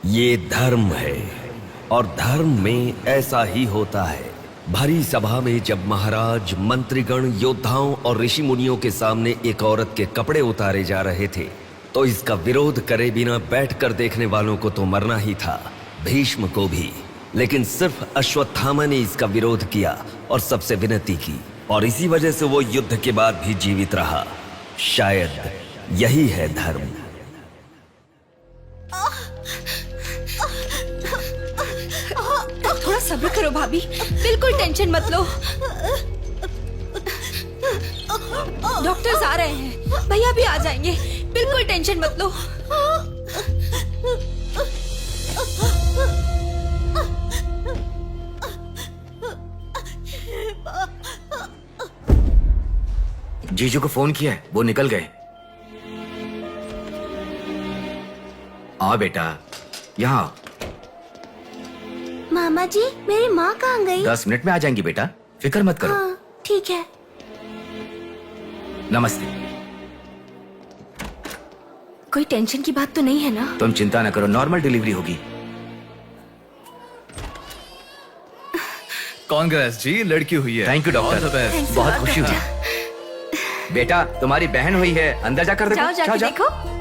ये धर्म है और धर्म में ऐसा ही होता है। भरी सभा में जब महाराज, मंत्रीगण, योद्धाओं और ऋषि मुनियों के सामने एक औरत के कपड़े उतारे जा रहे थे तो इसका विरोध करे बिना बैठकर देखने वालों को तो मरना ही था, भीष्म को भी। लेकिन सिर्फ अश्वत्थामा ने इसका विरोध किया और सबसे विनती की, और इसी वजह से वो युद्ध के बाद भी जीवित रहा। शायद यही है धर्म। थोड़ा सब्र करो भाभी, बिल्कुल टेंशन मत लो। डॉक्टर्स आ रहे हैं, भैया भी आ जाएंगे, बिल्कुल टेंशन मत लो। जीजू को फोन किया है, वो निकल गए। आओ बेटा, यहाँ आओ। मामा जी, मेरी माँ कहाँ गई? 10 मिनट में आ जाएंगी बेटा, फिक्र मत करो। हाँ, ठीक है। नमस्ते। कोई टेंशन की बात तो नहीं है ना? तुम चिंता न करो, नॉर्मल डिलीवरी होगी। कांग्रेस जी, लड़की हुई है। थैंक यू डॉक्टर, बहुत खुशी हुई। बेटा, तुम्हारी बहन हुई है, अंदर जाकर देखो। जाओ जाके देखो।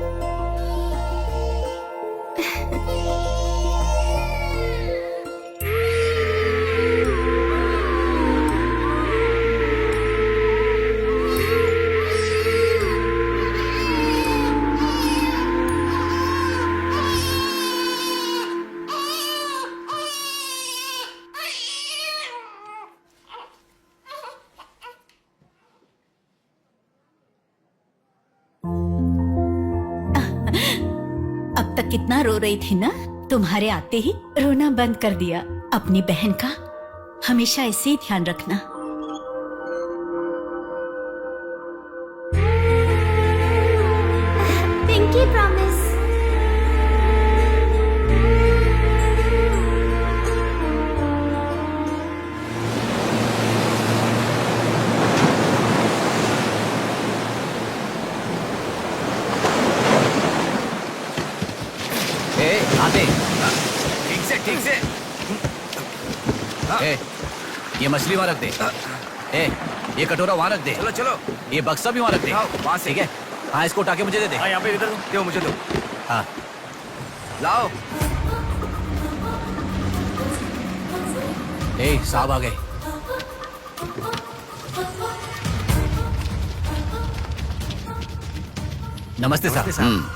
अब तक कितना रो रही थी ना, तुम्हारे आते ही रोना बंद कर दिया। अपनी बहन का हमेशा ऐसे ही ध्यान रखना। Pinky promise. आते ठीक से। ये मछली वहां रख दे। ये कटोरा वहां रख दे। चलो चलो, ये बक्सा भी वहां रख दे। वहां से। ठीक है। हाँ, इसको उठा के मुझे दे दे। हाँ, यहाँ पे इधर दो, मुझे दो। हाँ, लाओ। साहब आ गए। नमस्ते साहब।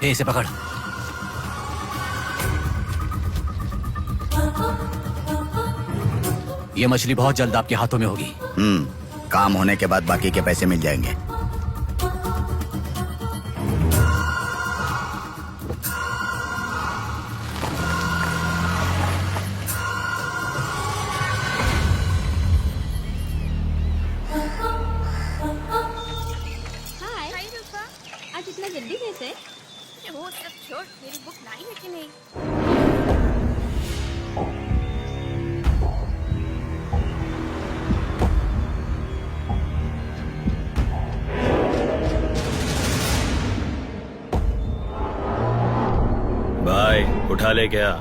इसे पकड़। ये मछली बहुत जल्द आपके हाथों में होगी। काम होने के बाद बाकी के पैसे मिल जाएंगे। आज इतना जल्दी कैसे? वो सब छोड़, मेरी बुक लाई है कि नहीं? भाई उठा ले क्या?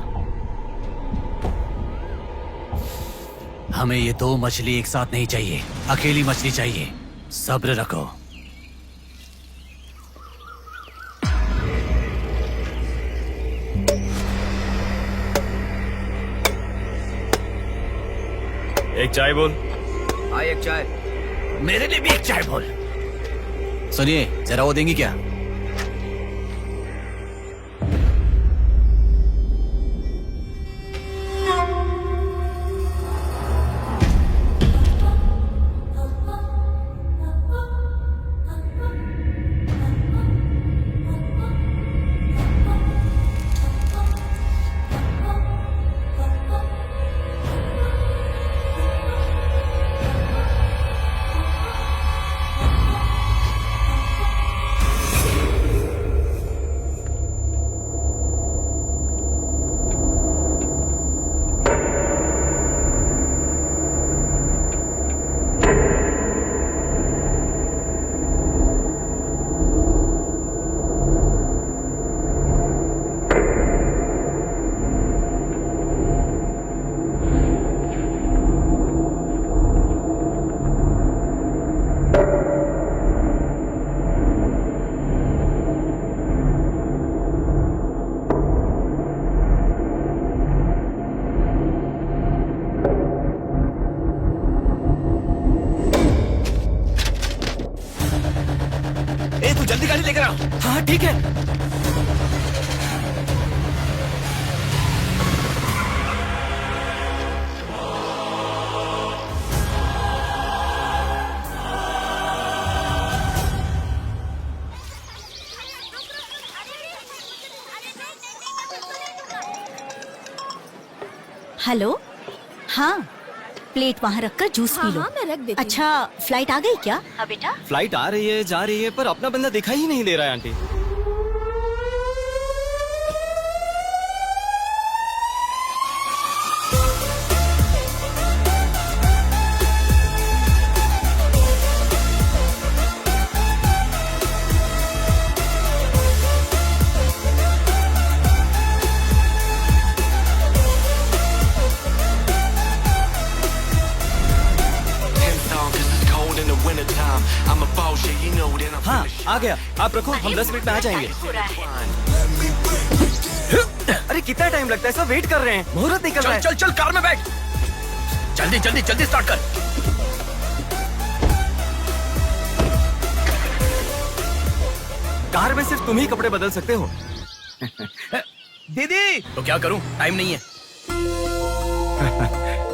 हमें ये 2 मछली एक साथ नहीं चाहिए, अकेली मछली चाहिए। सब्र रखो। एक चाय बोल। हाँ, एक चाय। मेरे लिए भी एक चाय बोल। सुनिए, जरा वो देंगी क्या? तू जल्दी गाड़ी लेकर आ। हाँ ठीक है। हेलो, हाँ प्लेट वहाँ रखकर जूस पी लो। हाँ, मैं रख देती हूँ। अच्छा, फ्लाइट आ गई क्या? हाँ बेटा। फ्लाइट आ रही है, जा रही है, पर अपना बंदा दिखाई ही नहीं दे रहा है आंटी। हाँ आ गया, आप रखो, हम 10 मिनट में आ जाएंगे। अरे कितना टाइम लगता है, सब वेट कर रहे हैं, मुहूर्त निकल रहा है। चल चल कार में बैठ, जल्दी जल्दी जल्दी स्टार्ट कर। कार में सिर्फ तुम ही कपड़े बदल सकते हो। दीदी तो क्या करूं, टाइम नहीं है।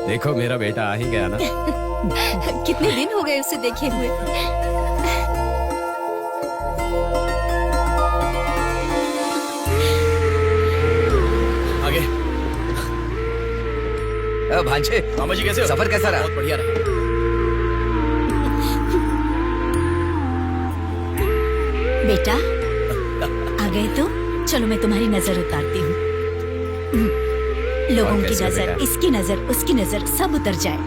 देखो मेरा बेटा आ ही गया ना। कितने दिन हो गए उसे देखे हुए। आगे भांजे, मामा जी कैसे हो? सफर कैसा रहा? बहुत बढ़िया रहा। बेटा आ गए तो चलो मैं तुम्हारी नजर उतारती हूँ। लोगों की नजर, इसकी नजर, उसकी नजर, सब उतर जाए।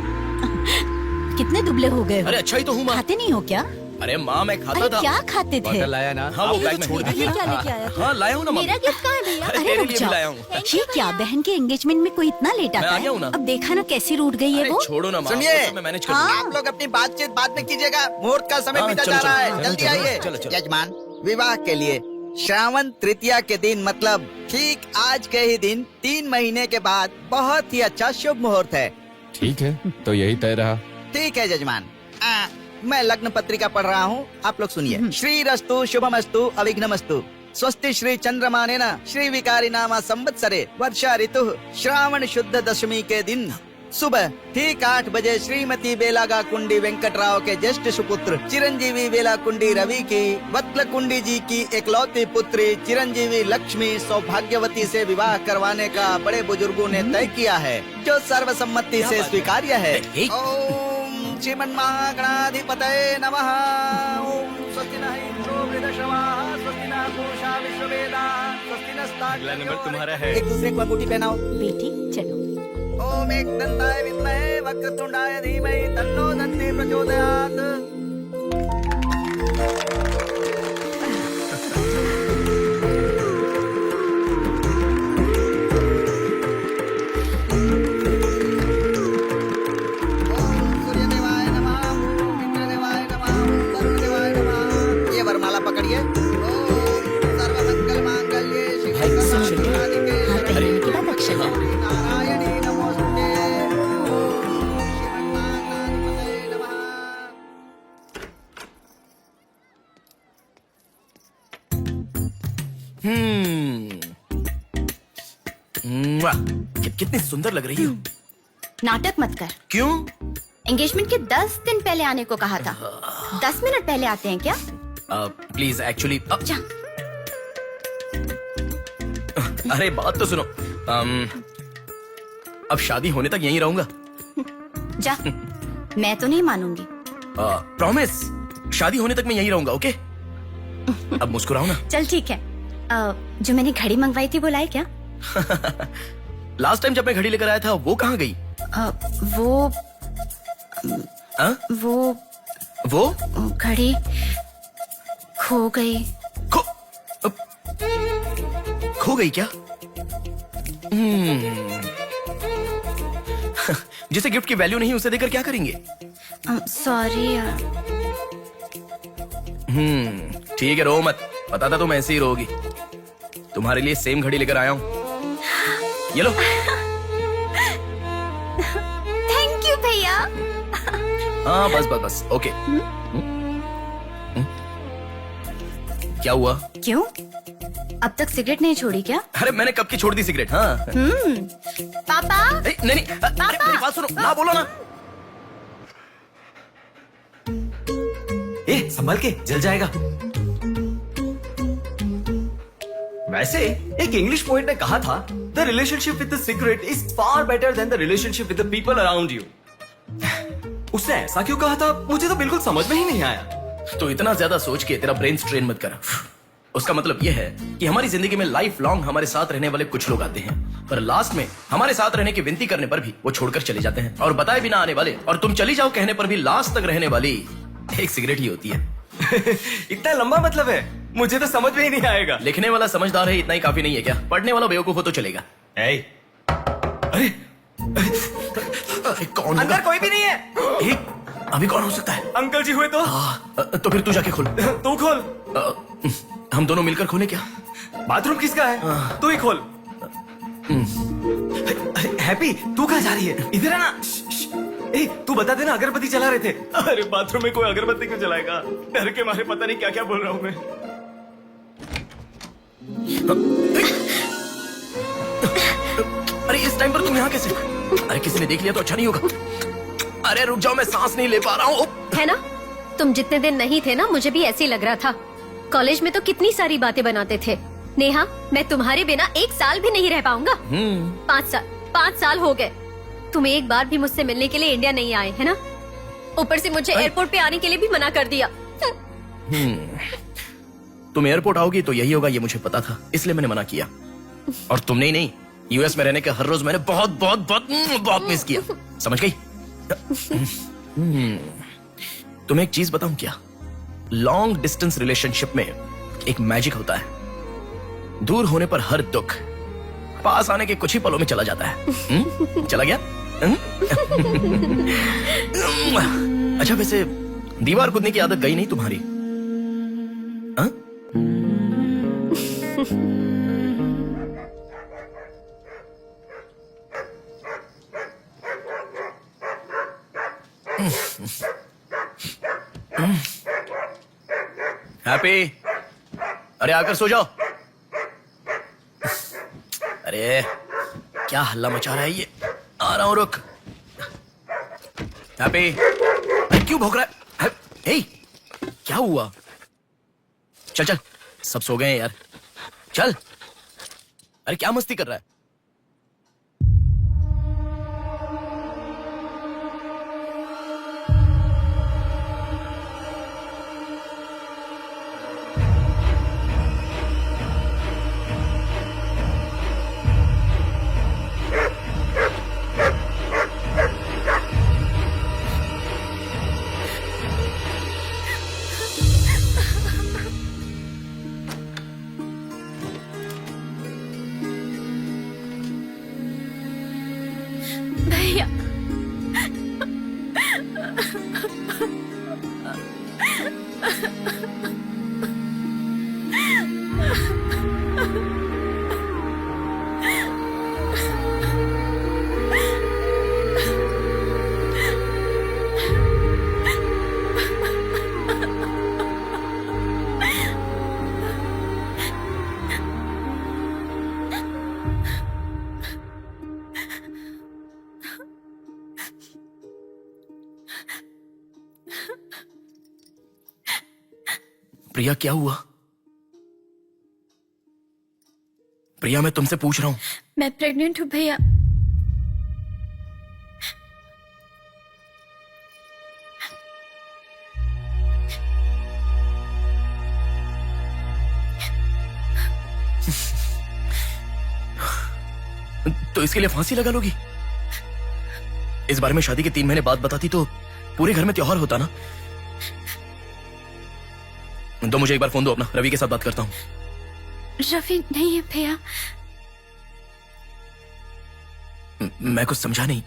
कितने दुबले हो गए हो? अरे अच्छा ही तो हूँ माँ। खाते नहीं हो क्या? अरे माँ मैं खाता अरे था। क्या खाते थे? बॉटल लाया ना? हाँ वो बैग में छोड़ ये दिया। क्या लेके आया था? हाँ लाया हूँ ना माँ। मेरा गिफ्ट कहाँ है भैया? अरे तेरे रुक लिए भी जाओ। लाया हूँ। ये क्या, बहन के एंगेजमेंट में कोई इतना लेट मैं आता आ गया हूँ ना। है? अब देखा ना कैसी रूठ गई है अरे वो। छोड़ो ना माँ, सुनिए, वो सब मैं मैनेज कर हाँ। लूंगा। आप लोग अपनी बातचीत बाद में कीजिएगा, मुहूर्त का समय हाँ, बीता चलो, जा रहा चलो, है। जल्दी चलो, आइए। चलो, चलो। यजमान, विवाह के लिए श्रावण तृतीया के दिन, मतलब ठीक आज के ही दिन 3 महीने के बाद बहुत ही अच्छा शुभ मुहूर्त है। ठीक है, तो यही तय रहा। ठीक है यजमान। मैं लग्न पत्रिका पढ़ रहा हूँ, आप लोग सुनिए। श्री रस्तु शुभमस्तु अविघ्नमस्तु स्वस्ति श्री चंद्रमानेन श्री विकारी नामा संवत्सरे वर्षा ऋतु श्रावण शुद्ध दशमी के दिन सुबह ठीक 8 बजे श्रीमती बेलागा कुंडी वेंकटराव के ज्येष्ठ सुपुत्र चिरंजीवी बेला कुंडी रवि की वत्ल कुंडी जी की एकलौती पुत्री चिरंजीवी लक्ष्मी सौभाग्यवती से विवाह करवाने का बड़े बुजुर्गों ने तय किया है, जो सर्वसम्मति से स्वीकार्य है। ओम श्रीमन्महागणाधिपतये नमः। ओम स्वस्ति न इंद्रो वृद्धश्रवाः स्वस्ति न पूषा विश्ववेदाः स्वस्ति नस्तार्क्ष्यो। अगला नंबर तुम्हारा है। एक दूसरे को अंगूठी पहनाओ। बेटी चलो। ओम एकदंताय विद्महे वक्रतुंडाय धीमहि तन्नो दन्ति प्रचोदयात्। ओम सूर्यदेवाय नमः, ओम इंद्रदेवाय नमः, ओम वरुणदेवाय नमः। ये वरमाला पकड़िए। ओम सर्वमंगल मांगल्ये शिवे सर्वार्थसाधिके हाथ पहनने के बाद अक्षर डालो। नारायणी नमोस्तुते। ओम श्रीमन्महागणाधिपतये नमः। कितनी सुंदर लग रही हो। नाटक मत कर। क्यों? एंगेजमेंट के 10 दिन पहले आने को कहा था। 10 मिनट पहले आते हैं क्या? प्लीज एक्चुअली जा। अरे बात तो सुनो। अब शादी होने तक यहीं रहूंगा। जा। मैं तो नहीं मानूंगी। प्रॉमिस, शादी होने तक मैं यहीं रहूंगा। ओके अब मुस्कुराओ ना। चल ठीक है। जो मैंने घड़ी मंगवाई थी वो लाई क्या? लास्ट टाइम जब मैं घड़ी लेकर आया था वो कहाँ गई? वो घड़ी खो गई। खो गई क्या? जिसे गिफ्ट की वैल्यू नहीं उसे देकर क्या करेंगे? सॉरी यार। ठीक है, रो मत। पता था तुम ऐसे ही रोगी। तुम्हारे लिए सेम घड़ी लेकर आया हूँ, ये लो। थैंक यू भैया। हाँ बस बस बस। ओके क्या हुआ? क्यों? अब तक सिगरेट नहीं छोड़ी क्या? अरे मैंने कब की छोड़ दी सिगरेट। हाँ पापा नहीं नहीं, अरे मेरी बात सुनो ना, बोलो ना। संभल के, जल जाएगा। वैसे एक इंग्लिश पोएट ने कहा था, the relationship with the cigarette is far better than the relationship with the people around you. उसने ऐसा क्यों कहा था, मुझे तो बिल्कुल समझ में ही नहीं आया। तो इतना ज्यादा सोच के तेरा ब्रेन स्ट्रेन मत कर। उसका मतलब यह है कि हमारी जिंदगी में लाइफ लॉन्ग हमारे साथ रहने वाले कुछ लोग आते हैं, पर लास्ट में हमारे साथ रहने की विनती करने पर भी वो छोड़कर चले जाते हैं, और बताए बिना आने वाले और तुम चली जाओ कहने पर भी लास्ट तक रहने वाली एक सिगरेट ही होती है। इतना लंबा मतलब है, मुझे तो समझ में ही नहीं आएगा। लिखने वाला समझदार है इतना ही काफी नहीं है क्या? पढ़ने वाला बेवकूफ हो तो चलेगा। अरे कौन अंदर कोई भी नहीं है। अभी कौन हो सकता है? अंकल जी हुए तो। तो फिर तू जाके खोल। तू खोल। हम दोनों मिलकर खोले क्या? बाथरूम किसका है? तू ही खोल। हैप्पी, तू कहाँ जा रही है? इधर है ना। तू बता देना, अगरबत्ती जला रहे थे। अरे बाथरूम में कोई अगरबत्ती क्यों जलाएगा? डर के मारे पता नहीं क्या क्या बोल रहा हूँ मैं। अरे इस टाइम पर तुम यहाँ कैसे? अरे किसी ने देख लिया तो अच्छा नहीं होगा। अरे रुक जाओ, मैं सांस नहीं ले पा रहा हूँ। है ना, तुम जितने दिन नहीं थे ना, मुझे भी ऐसे ही लग रहा था। कॉलेज में तो कितनी सारी बातें बनाते थे। नेहा, मैं तुम्हारे बिना 1 साल भी नहीं रह पाऊंगा। 5 साल हो गए, तुम एक बार भी मुझसे मिलने के लिए इंडिया नहीं आए, है ना? ऊपर से मुझे एयरपोर्ट पे आने के लिए भी मना कर दिया। तुम एयरपोर्ट आओगी तो यही होगा, ये मुझे पता था, इसलिए मैंने मना किया। और तुमने ही नहीं, यूएस में रहने के हर रोज मैंने बहुत बहुत बहुत बहुत मिस किया, समझ गई? तुम्हें एक चीज बताऊं क्या? लॉन्ग डिस्टेंस रिलेशनशिप में एक मैजिक होता है। दूर होने पर हर दुख पास आने के कुछ ही पलों में चला जाता है। चला गया? अच्छा, वैसे दीवार कूदने की आदत गई नहीं तुम्हारी? हाँ? हैप्पी, अरे आकर सो जाओ। अरे क्या हल्ला मचा रहा है ये? आ रहा हूं, रुक। हैप्पी, अरे क्यों भौंक रहा है? हे, क्या हुआ? चल चल, सब सो गए हैं यार, चल। अरे क्या मस्ती कर रहा है? भैया, प्रिया, क्या हुआ? प्रिया, मैं तुमसे पूछ रहा हूं। मैं प्रेग्नेंट हूँ भैया। तो इसके लिए फांसी लगा लोगी? इस बारे में शादी के 3 महीने बाद बताती तो पूरे घर में त्योहार होता ना। तो मुझे एक बार फोन दो अपना, रवि के साथ बात करता हूँ। रवि नहीं है भैया। मैं कुछ समझा नहीं।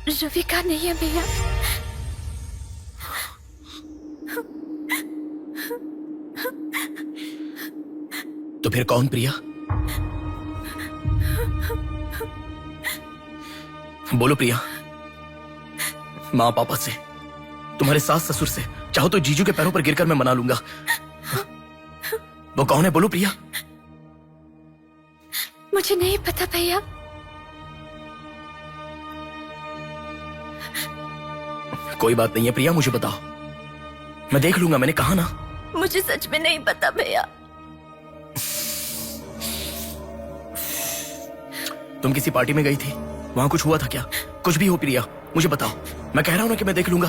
रवि का नहीं है भैया। तो फिर कौन? प्रिया, बोलो प्रिया। माँ पापा से, तुम्हारे सास ससुर से, चाहो तो जीजू के पैरों पर गिरकर मैं मना लूंगा। वो कौन है, बोलो प्रिया। मुझे नहीं पता भैया। कोई बात नहीं है प्रिया, मुझे बताओ, मैं देख लूंगा, मैंने कहा ना। मुझे सच में नहीं पता भैया। तुम किसी पार्टी में गई थी, वहां कुछ हुआ था क्या? कुछ भी हो प्रिया, मुझे बताओ। मैं कह रहा हूं ना कि मैं देख लूंगा,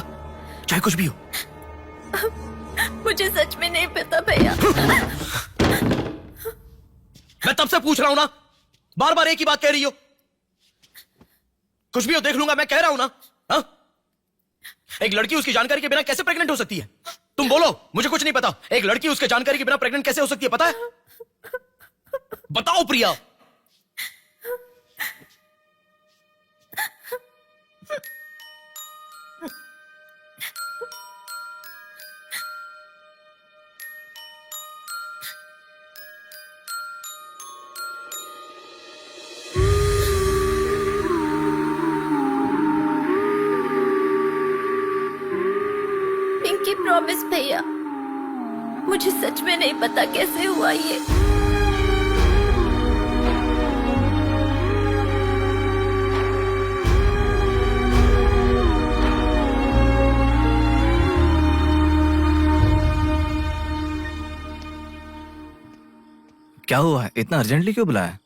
चाहे कुछ भी हो। मुझे सच में नहीं पता भैया। मैं तब से पूछ रहा हूं ना, बार बार एक ही बात कह रही हो। कुछ भी हो, देख लूंगा, मैं कह रहा हूं ना। हा? एक लड़की उसकी जानकारी के बिना कैसे प्रेग्नेंट हो सकती है? तुम बोलो, मुझे कुछ नहीं पता। एक लड़की उसके जानकारी के बिना प्रेग्नेंट कैसे हो सकती है, पता है? बताओ प्रिया। पिंकी प्रॉमिस भैया, मुझे सच में नहीं पता कैसे हुआ ये। क्या हुआ है, इतना अर्जेंटली क्यों बुलाया?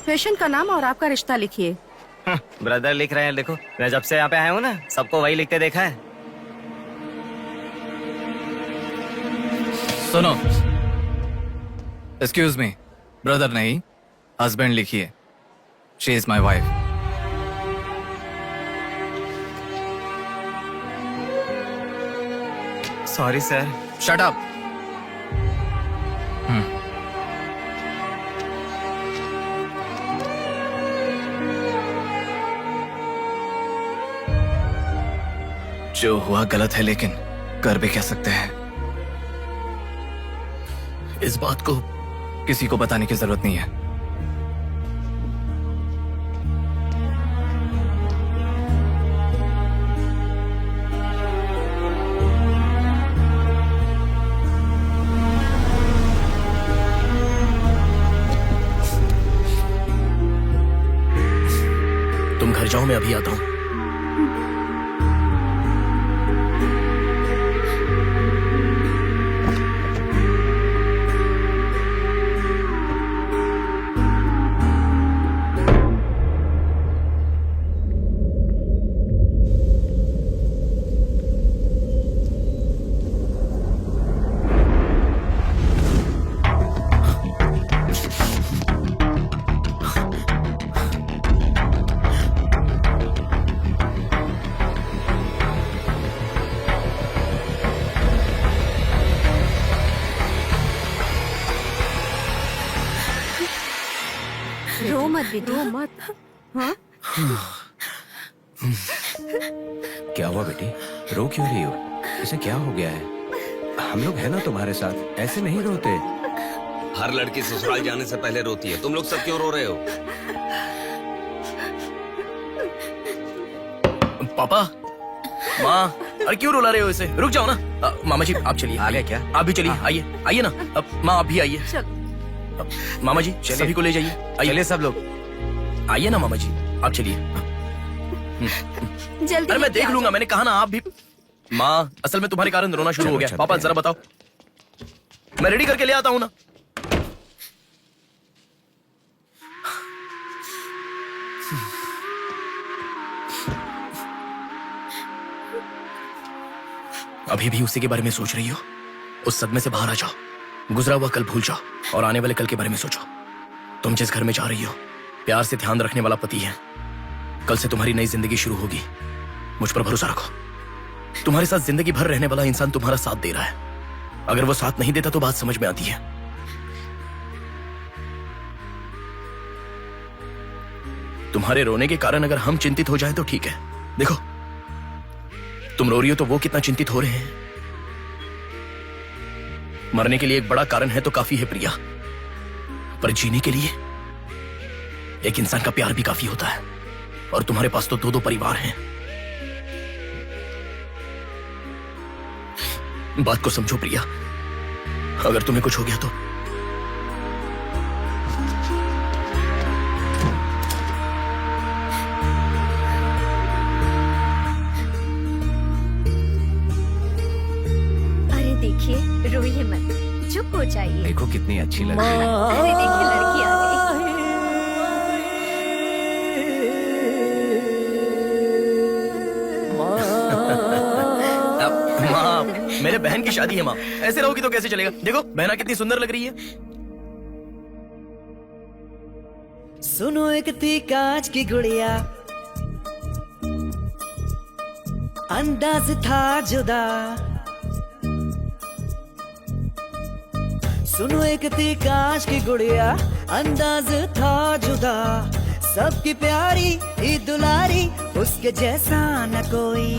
पेशेंट का नाम और आपका रिश्ता लिखिए। ब्रदर लिख रहे हैं, देखो। मैं जब से यहाँ पे आया हूँ ना, सबको वही लिखते देखा है। सुनो, एक्सक्यूज मी, ब्रदर नहीं, हस्बैंड लिखिए। She is my wife. Sorry sir. Shut up. जो हुआ गलत है, लेकिन कर भी कह सकते हैं। इस बात को किसी को बताने की जरूरत नहीं है। तुम घर जाओ, मैं अभी आता हूं। रो मत दीदी, रो मत। हाँ? क्या हुआ बेटी, रो क्यों रही हो? इसे क्या हो गया है? हम लोग हैं ना तुम्हारे साथ, ऐसे नहीं रोते। हर लड़की ससुराल जाने से पहले रोती है, तुम लोग सब क्यों रो रहे हो? पापा, माँ, अरे क्यों रुला रहे हो इसे? रुक जाओ ना। मामा जी आप चलिए। आ गए क्या? आप भी चलिए, आइए आइए ना। माँ आप भी आइए। मामा जी सभी को ले जाइए, चलिए सब लोग। आइए ना मामा जी, आप चलिए। जल्दी। अरे मैं देख लूंगा, मैंने कहा ना। आप भी। माँ, असल में तुम्हारे कारण रोना शुरू हो गया। पापा जरा बताओ, मैं रेडी करके ले आता हूँ ना। अभी भी उसी के बारे में सोच रही हो? उस सदमे से बाहर आ जाओ, गुजरा हुआ कल भूल जाओ और आने वाले कल के बारे में सोचो। तुम जिस घर में जा रही हो, प्यार से ध्यान रखने वाला पति है। कल से तुम्हारी नई जिंदगी शुरू होगी, मुझ पर भरोसा रखो। तुम्हारे साथ जिंदगी भर रहने वाला इंसान तुम्हारा साथ दे रहा है। अगर वो साथ नहीं देता तो बात समझ में आती है। तुम्हारे रोने के कारण अगर हम चिंतित हो जाए तो ठीक है। देखो, तुम रो रही हो तो वो कितना चिंतित हो रहे हैं। मरने के लिए एक बड़ा कारण है तो काफी है प्रिया, पर जीने के लिए एक इंसान का प्यार भी काफी होता है, और तुम्हारे पास तो दो दो परिवार हैं। बात को समझो प्रिया, अगर तुम्हें कुछ हो गया तो अरे देखिए, रोइए मत, चुप हो जाइए। देखो कितनी अच्छी लग रही है। अरे देखिए, लड़की आ गई। माँ, मेरे बहन की शादी है माँ, ऐसे रहोगी तो कैसे चलेगा। देखो बहना कितनी सुंदर लग रही है। सुनो एक थी कांच की गुड़िया, अंदाज था जुदा। सुनो एक थी कांच की गुड़िया, अंदाज था जुदा। सबकी प्यारी ही दुलारी, उसके जैसा न कोई।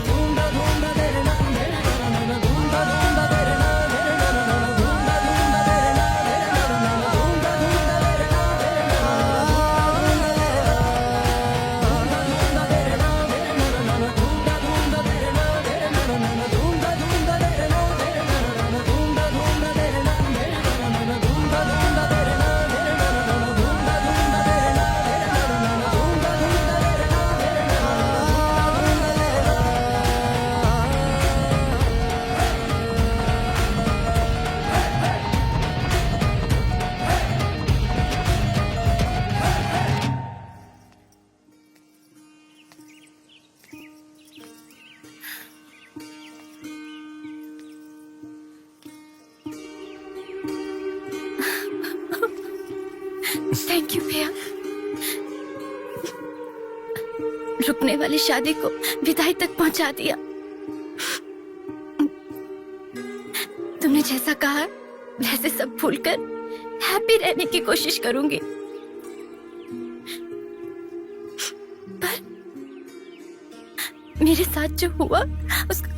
थैंक यू भैया, रुकने वाली शादी को विदाई तक पहुंचा दिया। तुमने जैसा कहा वैसे सब भूलकर हैप्पी रहने की कोशिश करूंगी, पर मेरे साथ जो हुआ उसका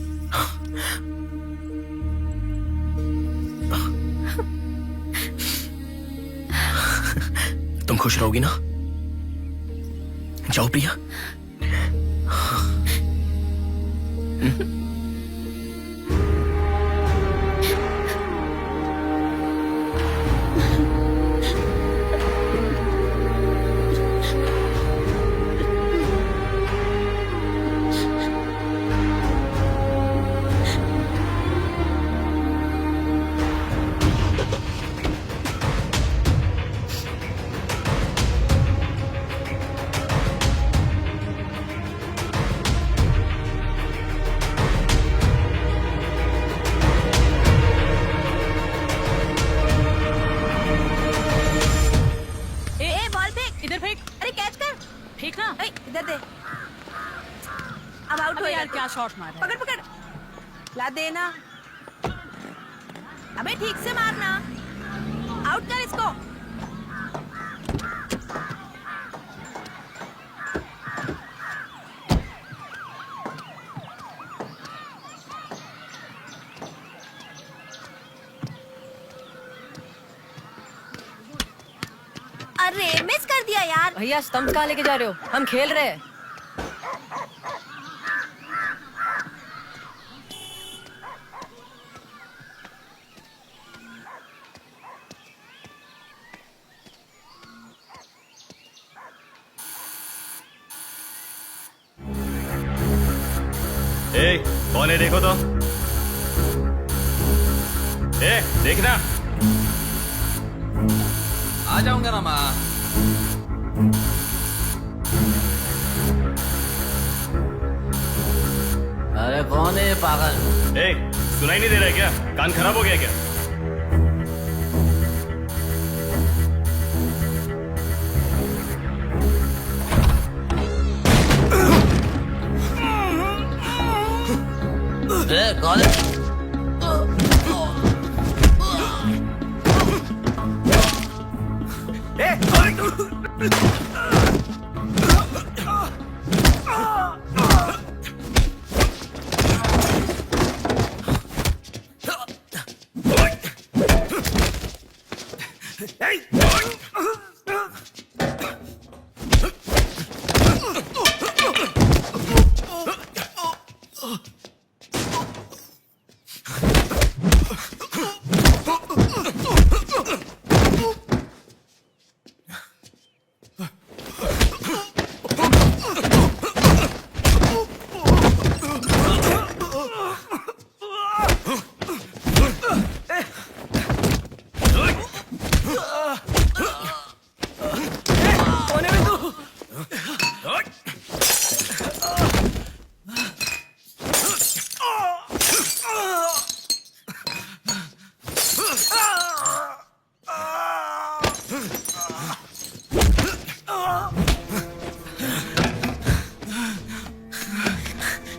तुम खुश रहोगी ना? जाओ प्रिया। इधर दे। अब आउट हो यार, क्या शॉट मारा। पकड़ पकड़, ला देना। अबे ठीक से मारना, आउट कर इसको। अरे मिस कर दिया यार। भैया स्टंप कहाँ लेके जा रहे हो, हम खेल रहे हैं। कौन है देखो तो। देखना। आ जाऊंगा ना माँ। अरे कौन है ये पागल? सुनाई नहीं दे रहा है क्या? कान खराब हो गया क्या? कौन है?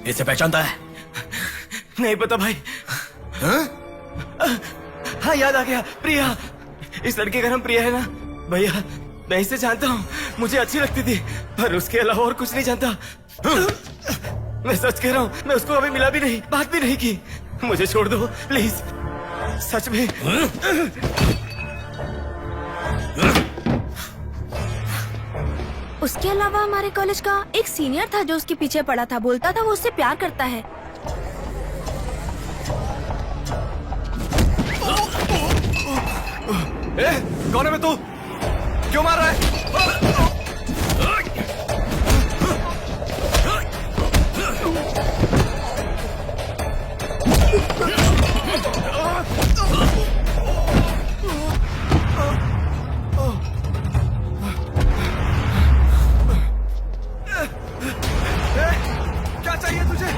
इसे पहचानता है? नहीं पता भाई। हाँ याद आ गया, प्रिया। इस लड़के का नाम प्रिया है ना भैया? मैं इसे जानता हूँ, मुझे अच्छी लगती थी, पर उसके अलावा और कुछ नहीं जानता। मैं सच कह रहा हूँ, मैं उसको अभी मिला भी नहीं, बात भी नहीं की। मुझे छोड़ दो प्लीज, सच में। उसके अलावा हमारे कॉलेज का एक सीनियर था जो उसके पीछे पड़ा था, बोलता था वो उससे प्यार करता है। कौन है मैं? तू क्यों मार रहा है? क्या चाहिए तुझे?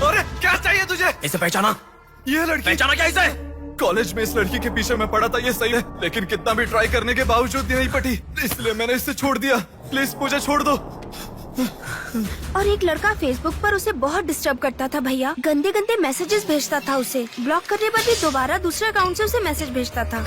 अरे क्या चाहिए तुझे? इसे पहचाना? ये लड़की पहचाना क्या इसे? कॉलेज में इस लड़की के पीछे मैं पड़ा था, ये सही है, लेकिन कितना भी ट्राई करने के बावजूद ये नहीं पटी, इसलिए मैंने इसे छोड़ दिया। प्लीज मुझे छोड़ दो। और एक लड़का फेसबुक पर उसे बहुत डिस्टर्ब करता था भैया, गंदे गंदे मैसेजेस भेजता था उसे। ब्लॉक करने पर भी दोबारा दूसरे अकाउंट से उसे मैसेज भेजता था।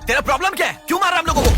तेरा प्रॉब्लम क्या है? क्यों मार रहा हम लोगों को?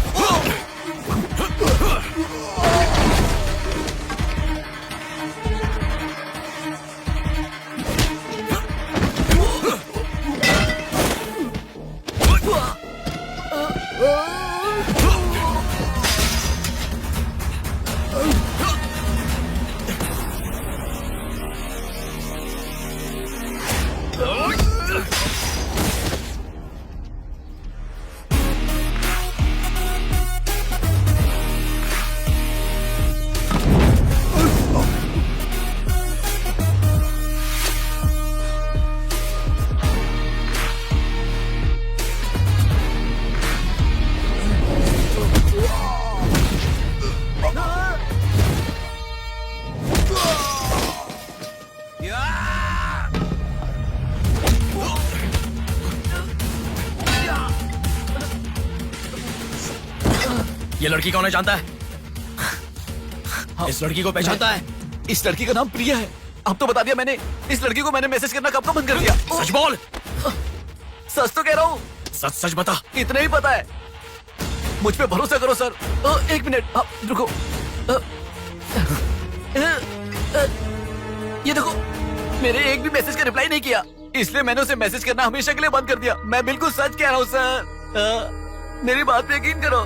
ये लड़की कौन है जानता है? इस लड़की को पहचानता है? इस लड़की का नाम प्रिया है। अब तो बता दिया मैंने। इस लड़की को मैंने मैसेज करना कब का बंद कर दिया। सच बोल। सच तो कह रहा हूँ। सच सच बता। इतना ही पता है, मुझ पे भरोसा करो सर। एक मिनट रुको। ये देखो, मेरे एक भी मैसेज का रिप्लाई नहीं किया, इसलिए मैंने उसे मैसेज करना हमेशा के लिए बंद कर दिया। मैं बिल्कुल सच कह रहा हूँ सर, मेरी बात पे यकीन करो।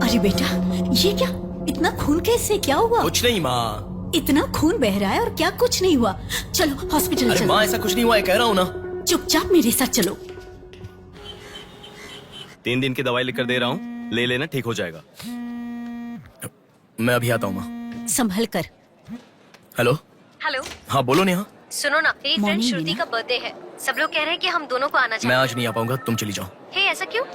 अरे बेटा, ये क्या? इतना खून कैसे? क्या हुआ? कुछ नहीं माँ। इतना खून बह रहा है और क्या कुछ नहीं हुआ? चलो हॉस्पिटल अरे चलो। माँ ऐसा कुछ नहीं हुआ है, कह रहा हूँ ना। चुपचाप मेरे साथ चलो। 3 दिन की दवाई लिखकर दे रहा हूँ, ले लेना, ठीक हो जाएगा। मैं अभी आता हूँ माँ। संभल कर। हेलो। हेलो, हाँ बोलो नेहा। सुनो ना, मेरी फ्रेंड Morning, श्रुति मीना। का बर्थडे है। सब लोग कह रहे हैं कि हम दोनों को आना मैं चाहिए। आज नहीं आ पाऊंगा, तुम चली जाओ। हे, ऐसा क्यों?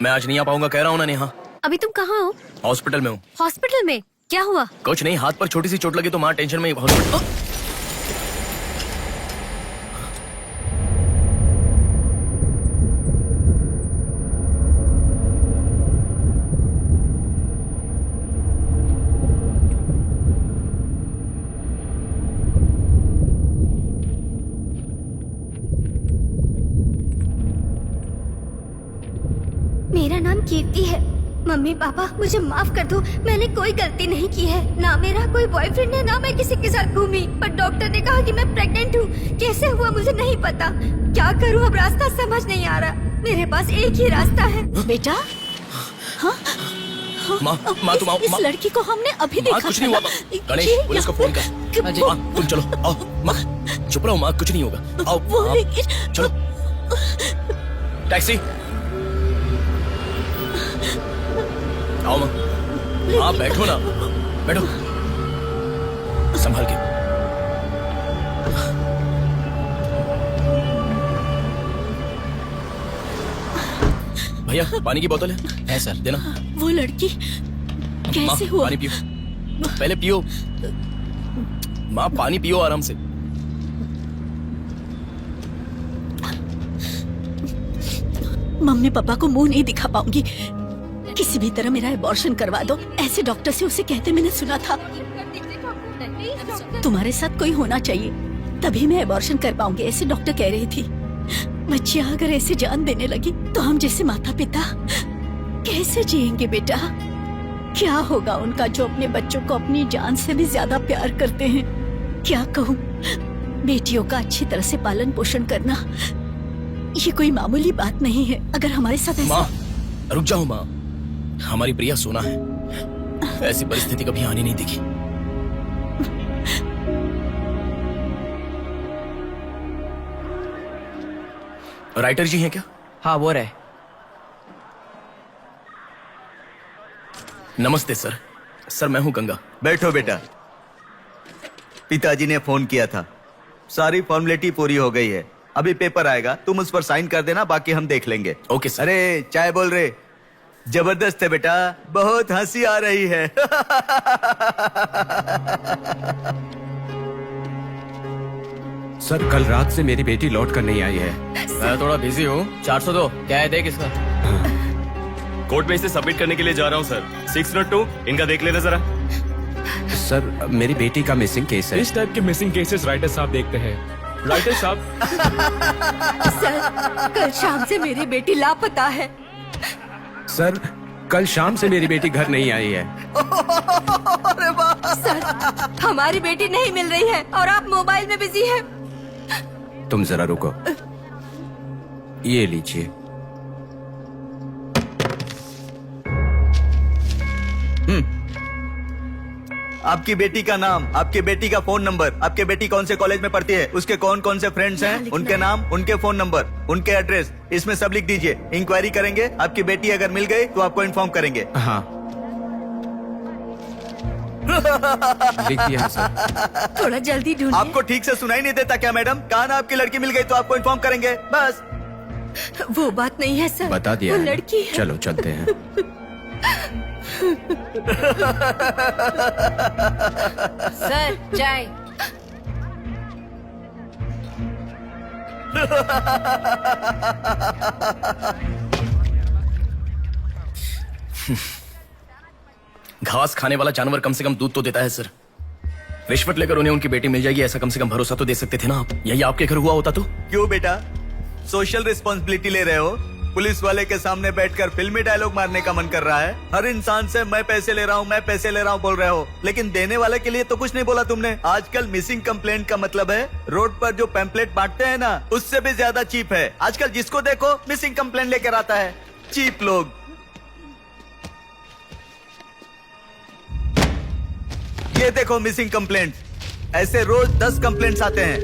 मैं आज नहीं आ पाऊंगा, कह रहा हूँ ना नेहा। अभी तुम कहाँ हो? हॉस्पिटल में हूँ। हॉस्पिटल में? क्या हुआ? कुछ नहीं, हाथ पर छोटी सी चोट लगी तो माँ टेंशन में हॉस्पिटल। कीर्ति है। मम्मी पापा मुझे माफ कर दो, मैंने कोई गलती नहीं की है। ना मेरा कोई बॉयफ्रेंड है, ना मैं किसी के साथ घूमी, पर डॉक्टर ने कहा कि मैं प्रेग्नेंट हूँ। कैसे हुआ मुझे नहीं पता। क्या करूँ अब, रास्ता समझ नहीं आ रहा। मेरे पास एक ही रास्ता है। बेटा हाँ माँ तुम आओ। इस लड़की को हमने अभी देखा कुछ नहीं हुआ। गणेश पुलिस को फोन कर। माँ तुम चलो आओ। माँ चुप रहो माँ, कुछ नहीं होगा। आओ चलो टैक्सी। आओ माँ। हाँ बैठो ना, बैठो संभाल के। भैया पानी की बोतल है सर, देना। वो लड़की कैसे हुआ? पानी पियो, पहले पियो माँ, पानी पियो आराम से। मम्मी पापा को मुंह नहीं दिखा पाऊंगी। किसी भी तरह मेरा एबॉर्शन करवा दो, ऐसे डॉक्टर से उसे कहते मैंने सुना था। तुम्हारे साथ कोई होना चाहिए, तभी मैं एबॉर्शन कर पाऊंगी, ऐसे डॉक्टर कह रही थी। बच्चियां अगर ऐसे जान देने लगी तो हम जैसे माता पिता कैसे जिएंगे बेटा? क्या होगा उनका जो अपने बच्चों को अपनी जान से भी ज्यादा प्यार करते हैं? क्या कहूँ, बेटियों का अच्छी तरह से पालन पोषण करना ये कोई मामूली बात नहीं है। अगर हमारे साथ ऐसा... माँ रुक जाओ माँ, हमारी प्रिया सोना है, ऐसी परिस्थिति कभी आने नहीं देखी। राइटर जी हैं क्या? हाँ वो रहे। नमस्ते सर। सर मैं हूँ गंगा। बैठो बेटा। पिताजी ने फोन किया था, सारी फॉर्मेलिटी पूरी हो गई है। अभी पेपर आएगा, तुम उस पर साइन कर देना, बाकी हम देख लेंगे। Okay sir. अरे चाय बोल रहे, जबरदस्त है बेटा, बहुत हंसी आ रही है। सर कल रात से मेरी बेटी लौट कर नहीं आई है। मैं थोड़ा बिजी हूँ। 402 क्या है, देख इसका। कोर्ट में इसे सबमिट करने के लिए जा रहा हूँ सर। 602 इनका देख लेना जरा। सर मेरी बेटी का मिसिंग केस है। इस टाइप के मिसिंग केसेस राइटर साहब देखते हैं। राइटर साहब। सर कल शाम से मेरी बेटी लापता है। सर कल शाम से मेरी बेटी घर नहीं आई है। सर हमारी बेटी नहीं मिल रही है और आप मोबाइल में बिजी हैं। तुम जरा रुको, ये लीजिए। आपकी बेटी का नाम, आपकी बेटी का फोन नंबर, आपकी बेटी कौन से कॉलेज में पढ़ती है, उसके कौन कौन से फ्रेंड्स हैं, उनके नाम, उनके फोन नंबर, उनके एड्रेस, इसमें सब लिख दीजिए। इंक्वायरी करेंगे, आपकी बेटी अगर मिल गई तो आपको इन्फॉर्म करेंगे। हाँ लिख दिया सर। थोड़ा जल्दी ढूंढिए। आपको ठीक से सुनाई नहीं देता क्या मैडम? कहा ना आपकी लड़की मिल गई तो आपको इन्फॉर्म करेंगे, बस। वो बात नहीं है सर, बता दिया वो है। लड़की है। चलो चलते हैं। सर चाय। घास खाने वाला जानवर कम से कम दूध तो देता है सर। रिश्वत लेकर उन्हें उनकी बेटी मिल जाएगी, ऐसा कम से कम भरोसा तो दे सकते थे ना आप। यही आपके घर हुआ होता तो? क्यों बेटा, सोशल रिस्पॉन्सिबिलिटी ले रहे हो? पुलिस वाले के सामने बैठकर फिल्मी डायलॉग मारने का मन कर रहा है? हर इंसान से मैं पैसे ले रहा हूँ, मैं पैसे ले रहा हूँ बोल रहे हो, लेकिन देने वाले के लिए तो कुछ नहीं बोला तुमने। आजकल मिसिंग कंप्लेंट का मतलब है रोड पर जो पैम्पलेट बांटते हैं ना, उससे भी ज्यादा चीप है। आजकल जिसको देखो मिसिंग कंप्लेंट लेकर आता है, चीप लोग। ये देखो मिसिंग कंप्लेंट, ऐसे रोज 10 कंप्लेंट्स आते हैं।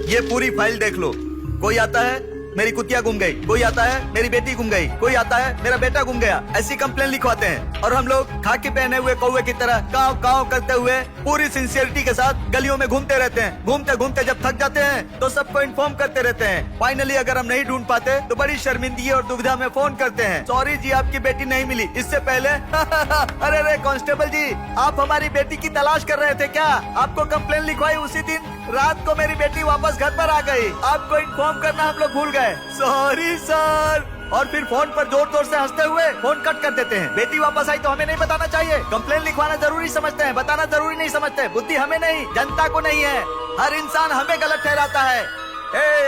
ये पूरी फाइल देख लो। कोई आता है मेरी कुतिया गुम गई, कोई आता है मेरी बेटी गुम गई, कोई आता है मेरा बेटा गुम गया, ऐसी कंप्लेंट लिखवाते हैं। और हम लोग खाकी पहने हुए कौवे की तरह काव काव करते हुए पूरी सिंसियरिटी के साथ गलियों में घूमते रहते हैं। घूमते घूमते जब थक जाते हैं तो सबको इन्फॉर्म करते रहते हैं। फाइनली अगर हम नहीं ढूंढ पाते तो बड़ी शर्मिंदगी और दुविधा में फोन करते हैं, सॉरी जी आपकी बेटी नहीं मिली। इससे पहले अरे अरे कांस्टेबल जी, आप हमारी बेटी की तलाश कर रहे थे क्या? आपको कंप्लेंट लिखवाई उसी दिन रात को मेरी बेटी वापस घर पर आ गई, आपको इन्फॉर्म करना हम लोग भूल गए, सॉरी सर। और फिर फोन पर जोर जोर से हंसते हुए फोन कट कर देते हैं। बेटी वापस आई तो हमें नहीं बताना चाहिए। कंप्लेंट लिखवाना जरूरी समझते हैं, बताना जरूरी नहीं समझते। बुद्धि हमें नहीं, जनता को नहीं है। हर इंसान हमें गलत ठहराता है।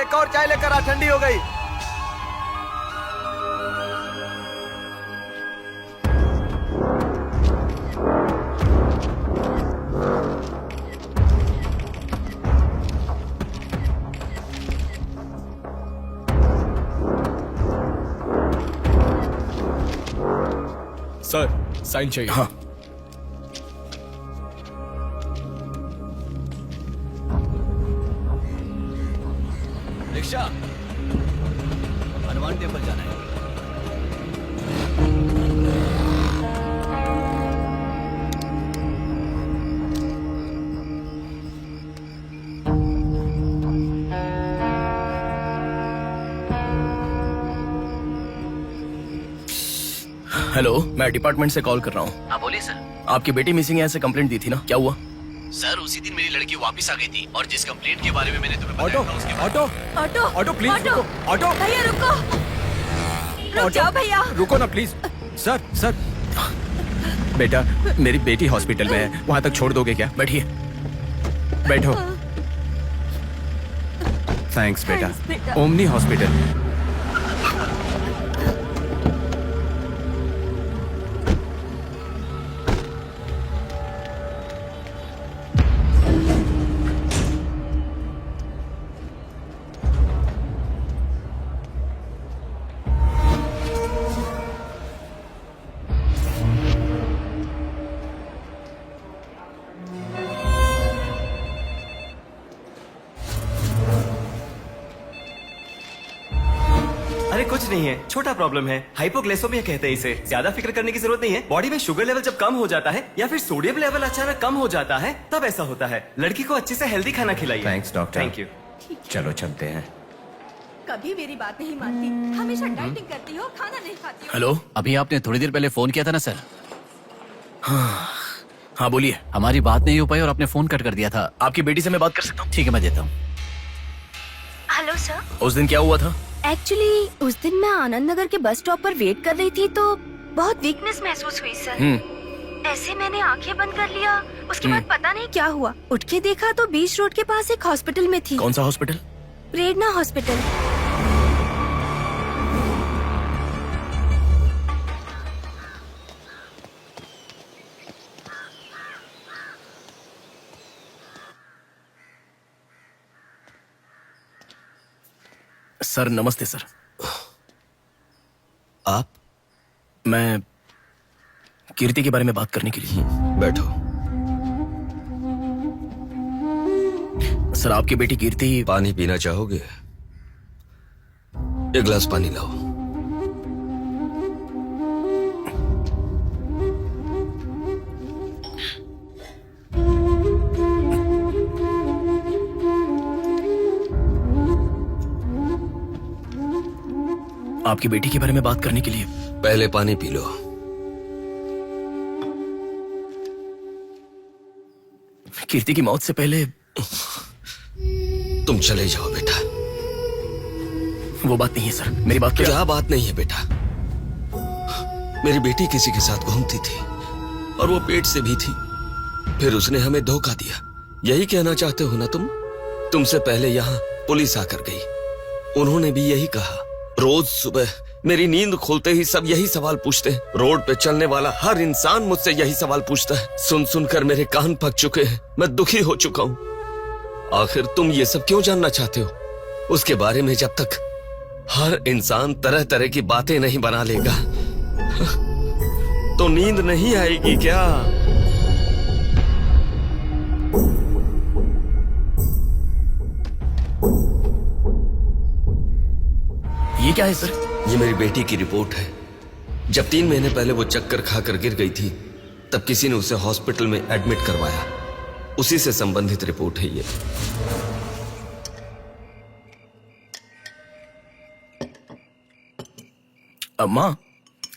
एक और चाय लेकर आ, ठंडी हो गई। सर साइन चाहिए। हाँ। रिक्शा, हनुमान टेम्पल जाना है। हेलो, मैं डिपार्टमेंट से कॉल कर रहा हूँ। हाँ बोलिए सर। आपकी बेटी मिसिंग है ऐसे कंप्लेंट दी थी ना, क्या हुआ? सर उसी दिन मेरी लड़की वापस आ गई थी और जिस कंप्लेंट के बारे में मैंने तुम्हें ऑटो बताया था उसके बाद auto auto auto please auto रुको, ऑटो भैया रुको, रुक जाओ भैया। रुको ना प्लीज। सर सर बेटा, मेरी बेटी हॉस्पिटल में है, वहां तक छोड़ दोगे क्या? बैठिए। बैठो। थैंक्स बेटा। Thanks, बेटा। Omni hospital. अरे कुछ नहीं है, छोटा प्रॉब्लम है, हाइपोग्लाइसेमिया कहते हैं इसे। ज्यादा फिक्र करने की जरूरत नहीं है। बॉडी में शुगर लेवल जब कम हो जाता है या फिर सोडियम लेवल अचानक कम हो जाता है तब ऐसा होता है। लड़की को अच्छे से हेल्दी खाना खिलाइए। Thanks doctor. Thank you. चलो चलते हैं। कभी मेरी बात नहीं मानती, हमेशा डाइटिंग करती हो, खाना नहीं खाती हो। हेलो। अभी आपने थोड़ी देर पहले फोन किया था ना सर? हाँ बोलिए। हमारी बात नहीं हो पाई और आपने फोन कट कर दिया था। आपकी बेटी से मैं बात कर सकता हूँ? ठीक है, मैं देता हूँ। Hello sir. उस दिन क्या हुआ था? एक्चुअली उस दिन मैं आनंद नगर के बस स्टॉप पर वेट कर रही थी तो बहुत वीकनेस महसूस हुई सर। ऐसे मैंने आंखें बंद कर लिया, उसके बाद पता नहीं क्या हुआ, उठ के देखा तो बीच रोड के पास एक हॉस्पिटल में थी। कौन सा हॉस्पिटल? प्रेरणा हॉस्पिटल। सर नमस्ते सर। आप? मैं कीर्ति के बारे में बात करने के लिए। बैठो। सर आपकी बेटी कीर्ति। पानी पीना चाहोगे? एक गिलास पानी लाओ। आपकी बेटी के बारे में बात करने के लिए। पहले पानी पी लो। कीर्ति की मौत से पहले। तुम चले जाओ बेटा। वो बात नहीं है सर, मेरी बात क्या बात नहीं है बेटा? मेरी बेटी किसी के साथ घूमती थी और वो पेट से भी थी, फिर उसने हमें धोखा दिया। यही कहना चाहते हो ना तुम? तुमसे पहले यहाँ पुलिस आकर गई, उन्होंने भी यही कहा। रोज सुबह मेरी नींद खुलते ही सब यही सवाल पूछते हैं। रोड पे चलने वाला हर इंसान मुझसे यही सवाल पूछता है। सुन सुनकर मेरे कान पक चुके हैं, मैं दुखी हो चुका हूँ। आखिर तुम ये सब क्यों जानना चाहते हो? उसके बारे में जब तक हर इंसान तरह तरह की बातें नहीं बना लेगा तो नींद नहीं आएगी क्या? ये क्या है सर? ये मेरी बेटी की रिपोर्ट है। जब 3 महीने पहले वो चक्कर खाकर गिर गई थी तब किसी ने उसे हॉस्पिटल में एडमिट करवाया, उसी से संबंधित रिपोर्ट है ये। माँ,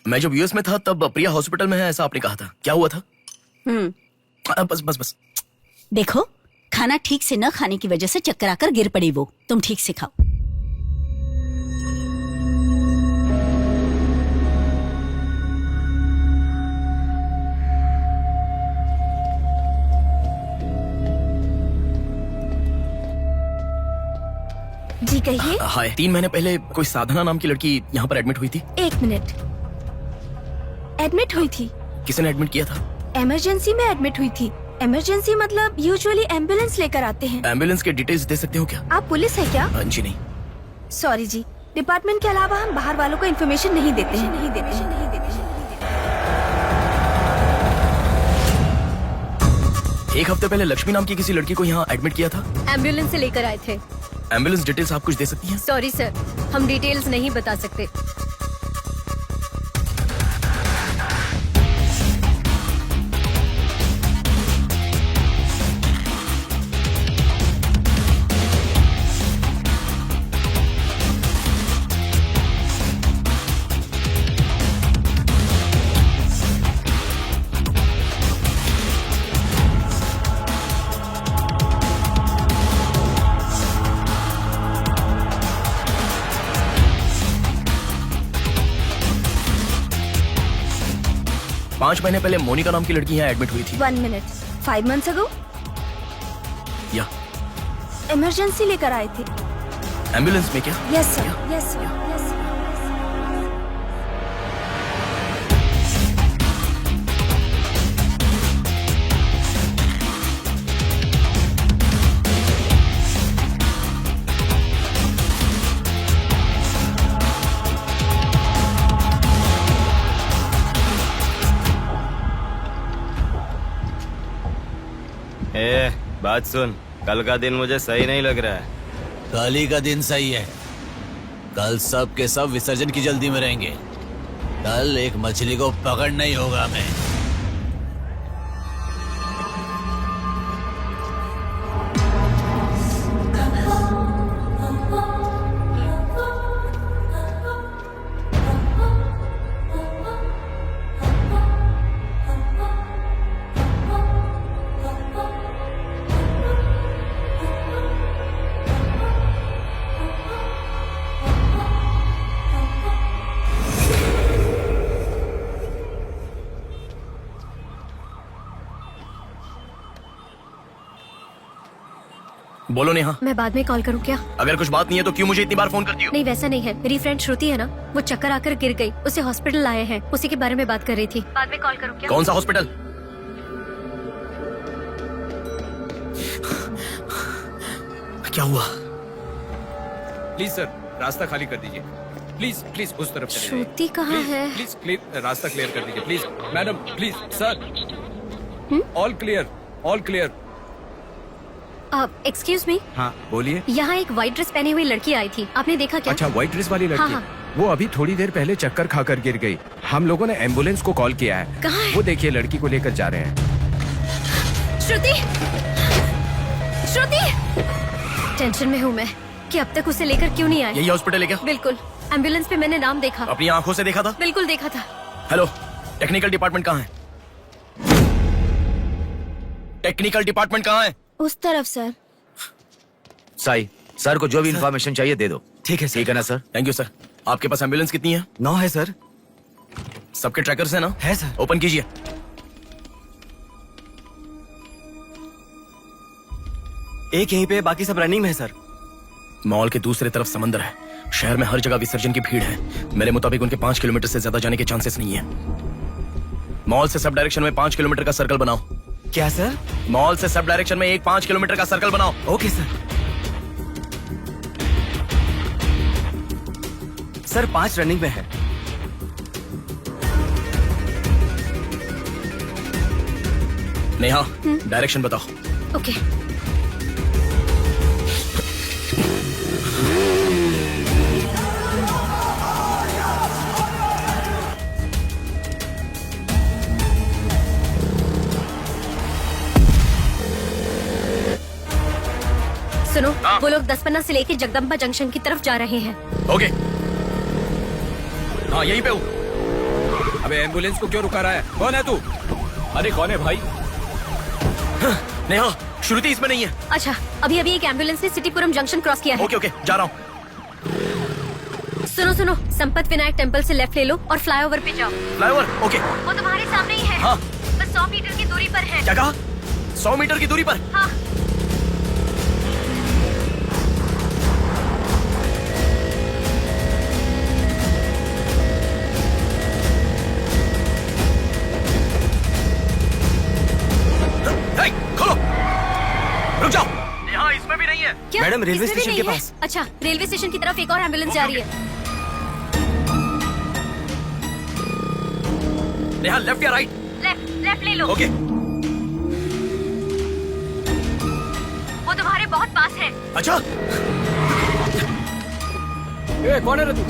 मैं जब यूएस में था तब प्रिया हॉस्पिटल में है ऐसा आपने कहा था, क्या हुआ था? बस बस बस। देखो, खाना ठीक से न खाने की वजह से चक्कर आकर गिर पड़ी वो। तुम ठीक से खाओ। जी कहिए। हाय। 3 महीने पहले कोई साधना नाम की लड़की यहाँ पर एडमिट हुई थी। 1 मिनट। एडमिट हुई थी? किसने एडमिट किया था? इमरजेंसी में एडमिट हुई थी। इमरजेंसी मतलब यूजुअली एम्बुलेंस लेकर आते हैं। एम्बुलेंस के डिटेल्स दे सकते हो क्या? आप पुलिस है क्या? जी नहीं। सॉरी जी, डिपार्टमेंट के अलावा हम बाहर वालों को इन्फॉर्मेशन नहीं देते हैं। एक हफ्ते पहले लक्ष्मी नाम की किसी लड़की को यहाँ एडमिट किया था। एम्बुलेंस से लेकर आए थे। एम्बुलेंस डिटेल्स आप कुछ दे सकती हैं? सॉरी सर, हम डिटेल्स नहीं बता सकते। पांच महीने पहले मोनिका नाम की लड़की यहाँ एडमिट हुई थी। 1 मिनट। 5 months ago या इमरजेंसी लेकर आए थे। एम्बुलेंस में क्या? Yes sir, yes sir, yes sir. बात सुन, कल का दिन मुझे सही नहीं लग रहा है। कल ही का दिन सही है। कल सब के सब विसर्जन की जल्दी में रहेंगे। कल एक मछली को पकड़ना ही होगा हमें। बोलो नेहा। मैं बाद में कॉल करूँ क्या? अगर कुछ बात नहीं है तो क्यों मुझे इतनी बार फोन करती हो? नहीं वैसा नहीं है, मेरी फ्रेंड श्रुति है ना, वो चक्कर आकर गिर गई, उसे हॉस्पिटल लाए हैं, उसी के बारे में बात कर रही थी। बाद में कॉल करूँ क्या? कौन सा हॉस्पिटल? क्या हुआ? प्लीज सर, रास्ता खाली कर दीजिए। प्लीज प्लीज उस तरफ चले जाइए। श्रुति कहाँ है? प्लीज प्लीज रास्ता क्लियर कर दीजिए please. Madam please sir, all clear, all clear. Excuse me. हाँ बोलिए। यहाँ एक व्हाइट ड्रेस पहनी हुई लड़की आई थी, आपने देखा क्या? अच्छा, व्हाइट ड्रेस वाली लड़की? हाँ। वो अभी थोड़ी देर पहले चक्कर खाकर गिर गई। हम लोगों ने एम्बुलेंस को कॉल किया है। कहाँ है? वो देखिए लड़की को लेकर जा रहे हैं। श्रुति, श्रुति! टेंशन में हूँ मैं कि अब तक उसे लेकर क्यों नहीं आए। यही हॉस्पिटल है क्या? बिल्कुल, एम्बुलेंस पे मैंने नाम देखा। अपनी आंखों से देखा था? बिल्कुल देखा था। हेलो, टेक्निकल डिपार्टमेंट कहाँ है? टेक्निकल डिपार्टमेंट कहाँ है? उस तरफ सर। साई, सर को जो भी इंफॉर्मेशन चाहिए दे दो। ठीक है ठीक है ना सर? Thank you sir. आपके पास एम्बुलेंस कितनी है? 9 है सर। सबके ट्रैकर्स है ना? है सर। ओपन कीजिए। एक यहीं पे, बाकी सब रनिंग में है सर। मॉल के दूसरे तरफ समंदर है। शहर में हर जगह विसर्जन की भीड़ है। मेरे मुताबिक उनके 5 किलोमीटर से ज्यादा जाने के चांसेस नहीं है। मॉल से सब डायरेक्शन में 5 किलोमीटर का सर्कल बनाओ। क्या सर? मॉल से सब डायरेक्शन में एक 5 किलोमीटर का सर्कल बनाओ। Okay sir. सर 5 रनिंग में है। नेहा, डायरेक्शन बताओ। ओके। सुनो, वो लोग 10 से लेके जगदम्बा जंक्शन की तरफ जा रहे हैं। ओके। हाँ यहीं पे हूँ। अबे एम्बुलेंस को क्यों रुका रहा है? कौन है तू? अरे कौन है भाई? नेहा, श्रुति इसमें नहीं है। अच्छा, अभी अभी एक एम्बुलेंस ने सिटीपुरम जंक्शन क्रॉस किया है। ओके ओके, जा रहा हूँ। सुनो सुनो, संपत विनायक टेम्पल से लेफ्ट ले लो और फ्लाईओवर पे जाओ। फ्लाईओवर? ओके। वो तुम्हारे सामने ही है। हाँ। बस 100 मीटर की दूरी पर है। क्या कहा? 100 मीटर की दूरी पर? हाँ। खोलो, रुक जाओ। यहाँ इसमें भी नहीं है। क्या? मैडम, रेलवे इसमें भी स्टेशन के नहीं है? पास। अच्छा, रेलवे स्टेशन की तरफ एक और एम्बुलेंस जा रही है। नेहा, लेफ्ट या राइट? लेफ्ट, लेफ्ट ले लो। ओके। तुम्हारे बहुत पास है। अच्छा, कौन है रे तू?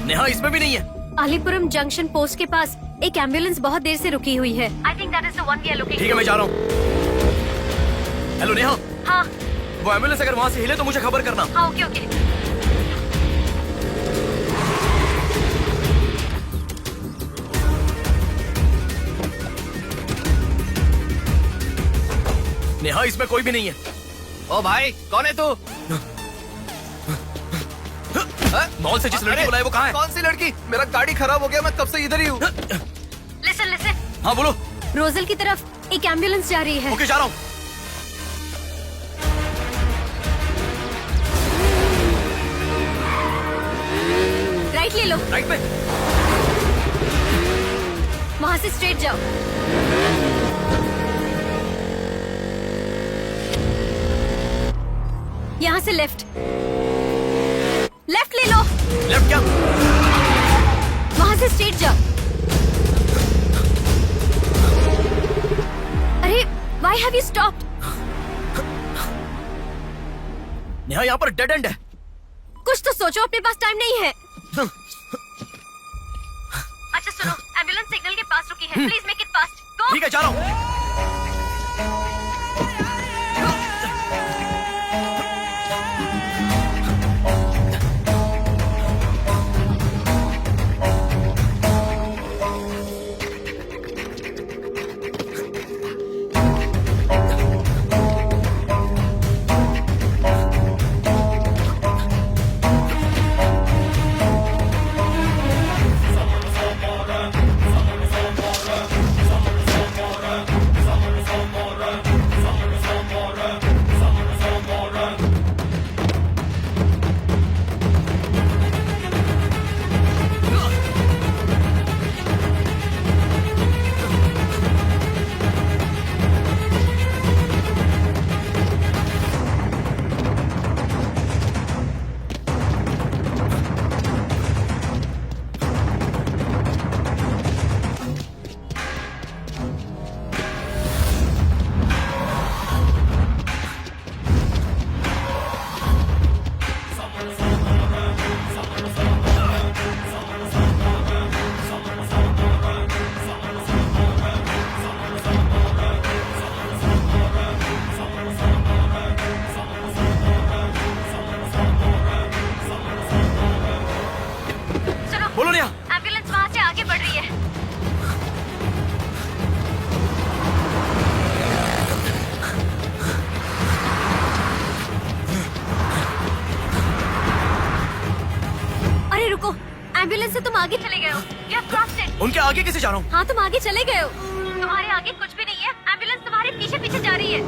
नेहा इसमें भी नहीं है। अलीपुरम जंक्शन पोस्ट के पास एक एम्बुलेंस बहुत देर से रुकी हुई है। I think that is the one we are looking. ठीक है, मैं जा रहा हूँ। हेलो नेहा, हाँ वो एम्बुलेंस अगर वहाँ से हिले तो मुझे खबर करना। हाँ, ओके ओके। नेहा इसमें कोई भी नहीं है। ओ भाई, कौन है तू? मॉल से जिस लड़की बुलाई वो कहाँ है? कौन सी लड़की? मेरा गाड़ी खराब हो गया, मैं कब से इधर ही हूँ। लिसन लिसन, हाँ बोलो। रोजल की तरफ एक एम्बुलेंस जा रही है। ओके, जा रहा हूँ। राइट ले लो। राइट पे। वहाँ से स्ट्रेट जाओ। यहाँ से लेफ्ट। लेफ्ट ले लो। लेफ्ट क्या? वहाँ से स्ट्रेट जाओ। अरे, why have you stopped? Neha यहाँ पर डेड एंड है। कुछ तो सोचो, अपने पास टाइम नहीं है। अच्छा सुनो, एम्बुलेंस सिग्नल के पास रुकी है। Please make it fast. Go. ठीक है, जा रहा हूँ। बोलो नेहा। एम्बुलेंस वहाँ से आगे बढ़ रही है। अरे रुको, एम्बुलेंस से तुम आगे चले गए हो। You have crossed it. उनके आगे कैसे जा रहा हूँ? हाँ, तुम आगे चले गए हो। तुम्हारे आगे कुछ भी नहीं है। एम्बुलेंस तुम्हारे पीछे पीछे जा रही है।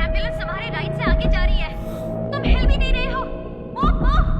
एम्बुलेंस तुम्हारे राइट से आगे जा रही है। तुम हिल भी नहीं रहे हो। ओ फास्ट।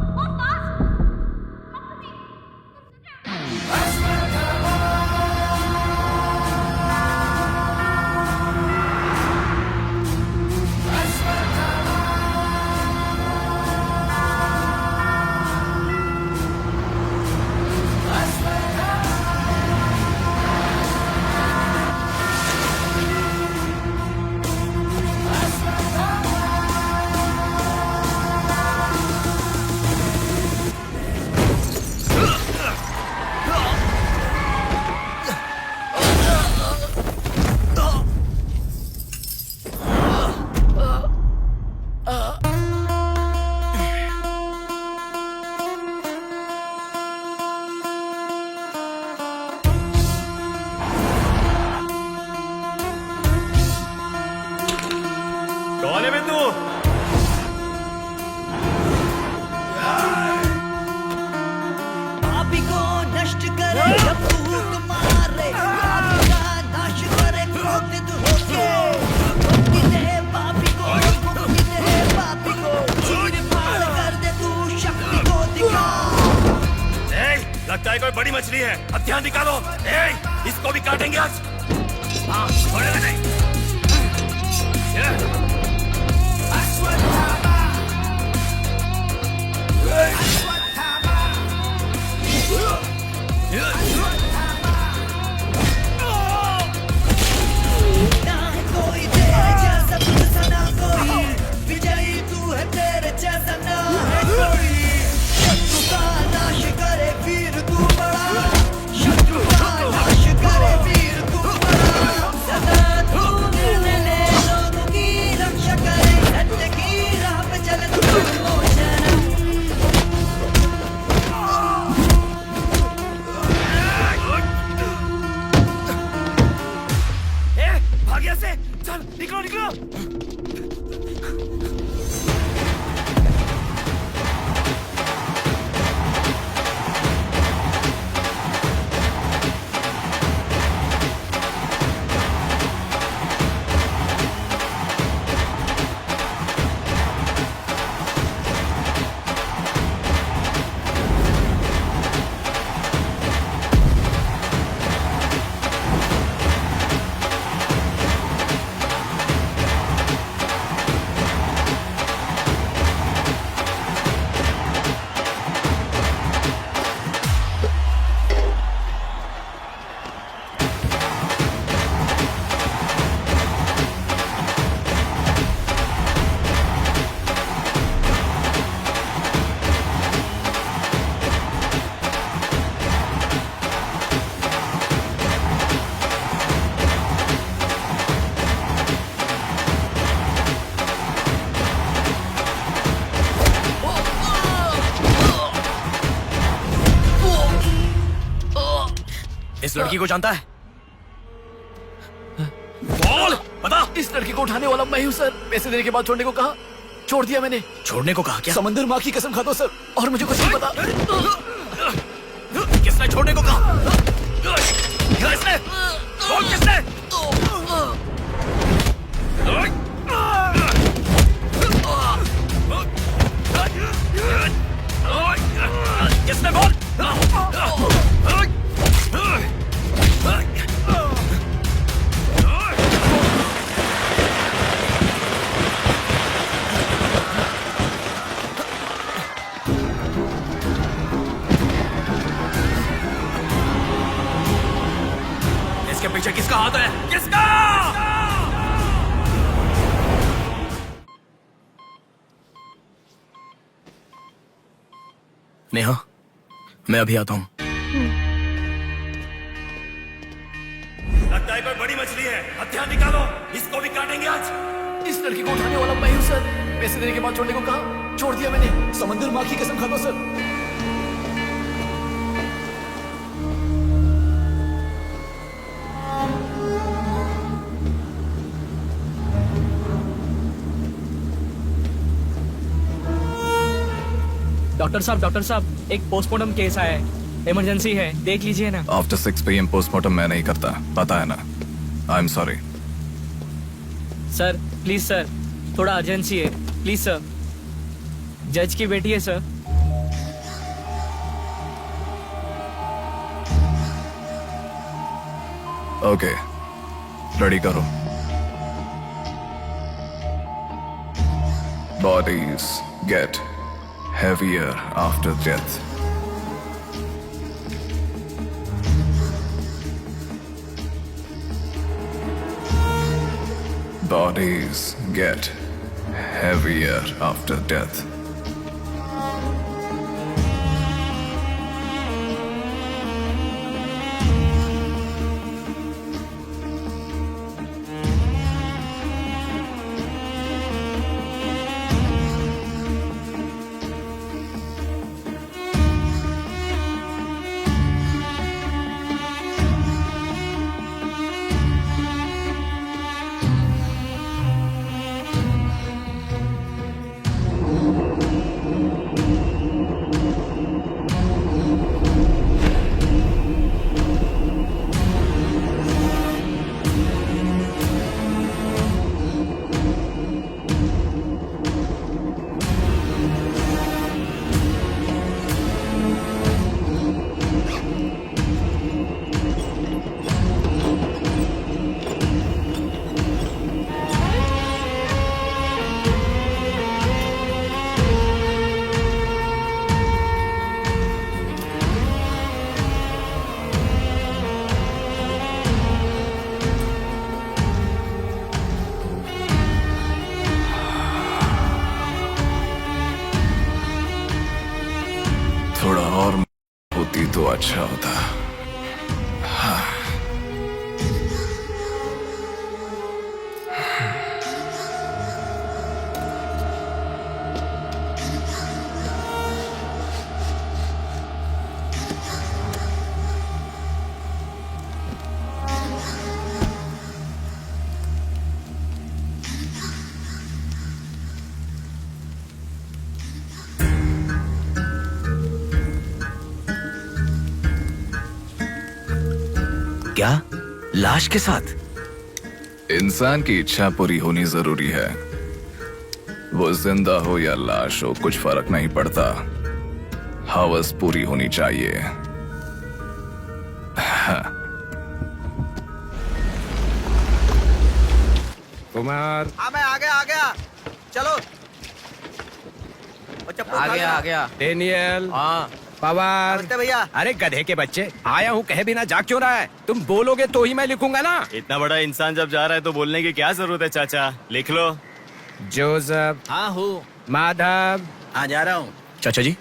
कौन है बे तू? पापी को नष्ट करे जब फूक मारे, पापी का नाश करे क्रोधित होके। मुक्ति दे पापी को, मुक्ति दे पापी को, चीर फाड़ कर दे तू शक्ति को दिखा। लगता है कोई बड़ी मछली है। अब ध्यान निकालो। इसको भी काटेंगे आज। हाँ, छोड़ेगा नहीं। इस लड़की को जानता है? बोल, बता। इस लड़की को उठाने वाला मैं हूँ सर। पैसे देने के बाद छोड़ने को कहा, छोड़ दिया मैंने। छोड़ने को कहा क्या? समंदर माँ की कसम खाता हूँ सर, और मुझे कुछ नहीं पता। किसने छोड़ने को कहा? किसने? बोल किसने? किसने? बोल। इसके पीछे किसका हाथ है? किसका? नेहा, मैं अभी आता हूं। लगता है कोई बड़ी मछली है, हथियार निकालो, इसको भी काटेंगे आज। इस लड़की को उठाने वाला मैं हूँ सर। पैसे देने के बाद छोड़ने को कहा, छोड़ दिया मैंने। समंदर माँ की कसम खाता हूँ सर। डॉक्टर साहब एक पोस्टमार्टम केस आया है, इमरजेंसी है, देख लीजिए ना। आफ्टर 6 PM पोस्टमार्टम मैं नहीं करता, पता है ना। I am sorry. Sir please sir, थोड़ा अर्जेंसी है, प्लीज सर। जज की बेटी है सर। ओके, रेडी करो। Bodies get heavier after death. Bodies get heavier after death. थोड़ा और होती तो अच्छा होता। हाँ। क्या? लाश के साथ? इंसान की इच्छा पूरी होनी जरूरी है। वो जिंदा हो या लाश हो, कुछ फर्क नहीं पड़ता। हवस पूरी होनी चाहिए। हाँ। कुमार, हाँ मैं आ गया। चलो। आ गया। डेनियल, हाँ। पवार। नमस्ते भैया। अरे गधे के बच्चे, आया हूँ कहे बिना जाग क्यों रहा है? तुम बोलोगे तो ही मैं लिखूंगा ना। इतना बड़ा इंसान जब जा रहा है तो बोलने की क्या जरूरत है चाचा? लिख लो। जोसेफ। हाँ हूँ। माधव। हाँ जा रहा हूँ। चाचा जी,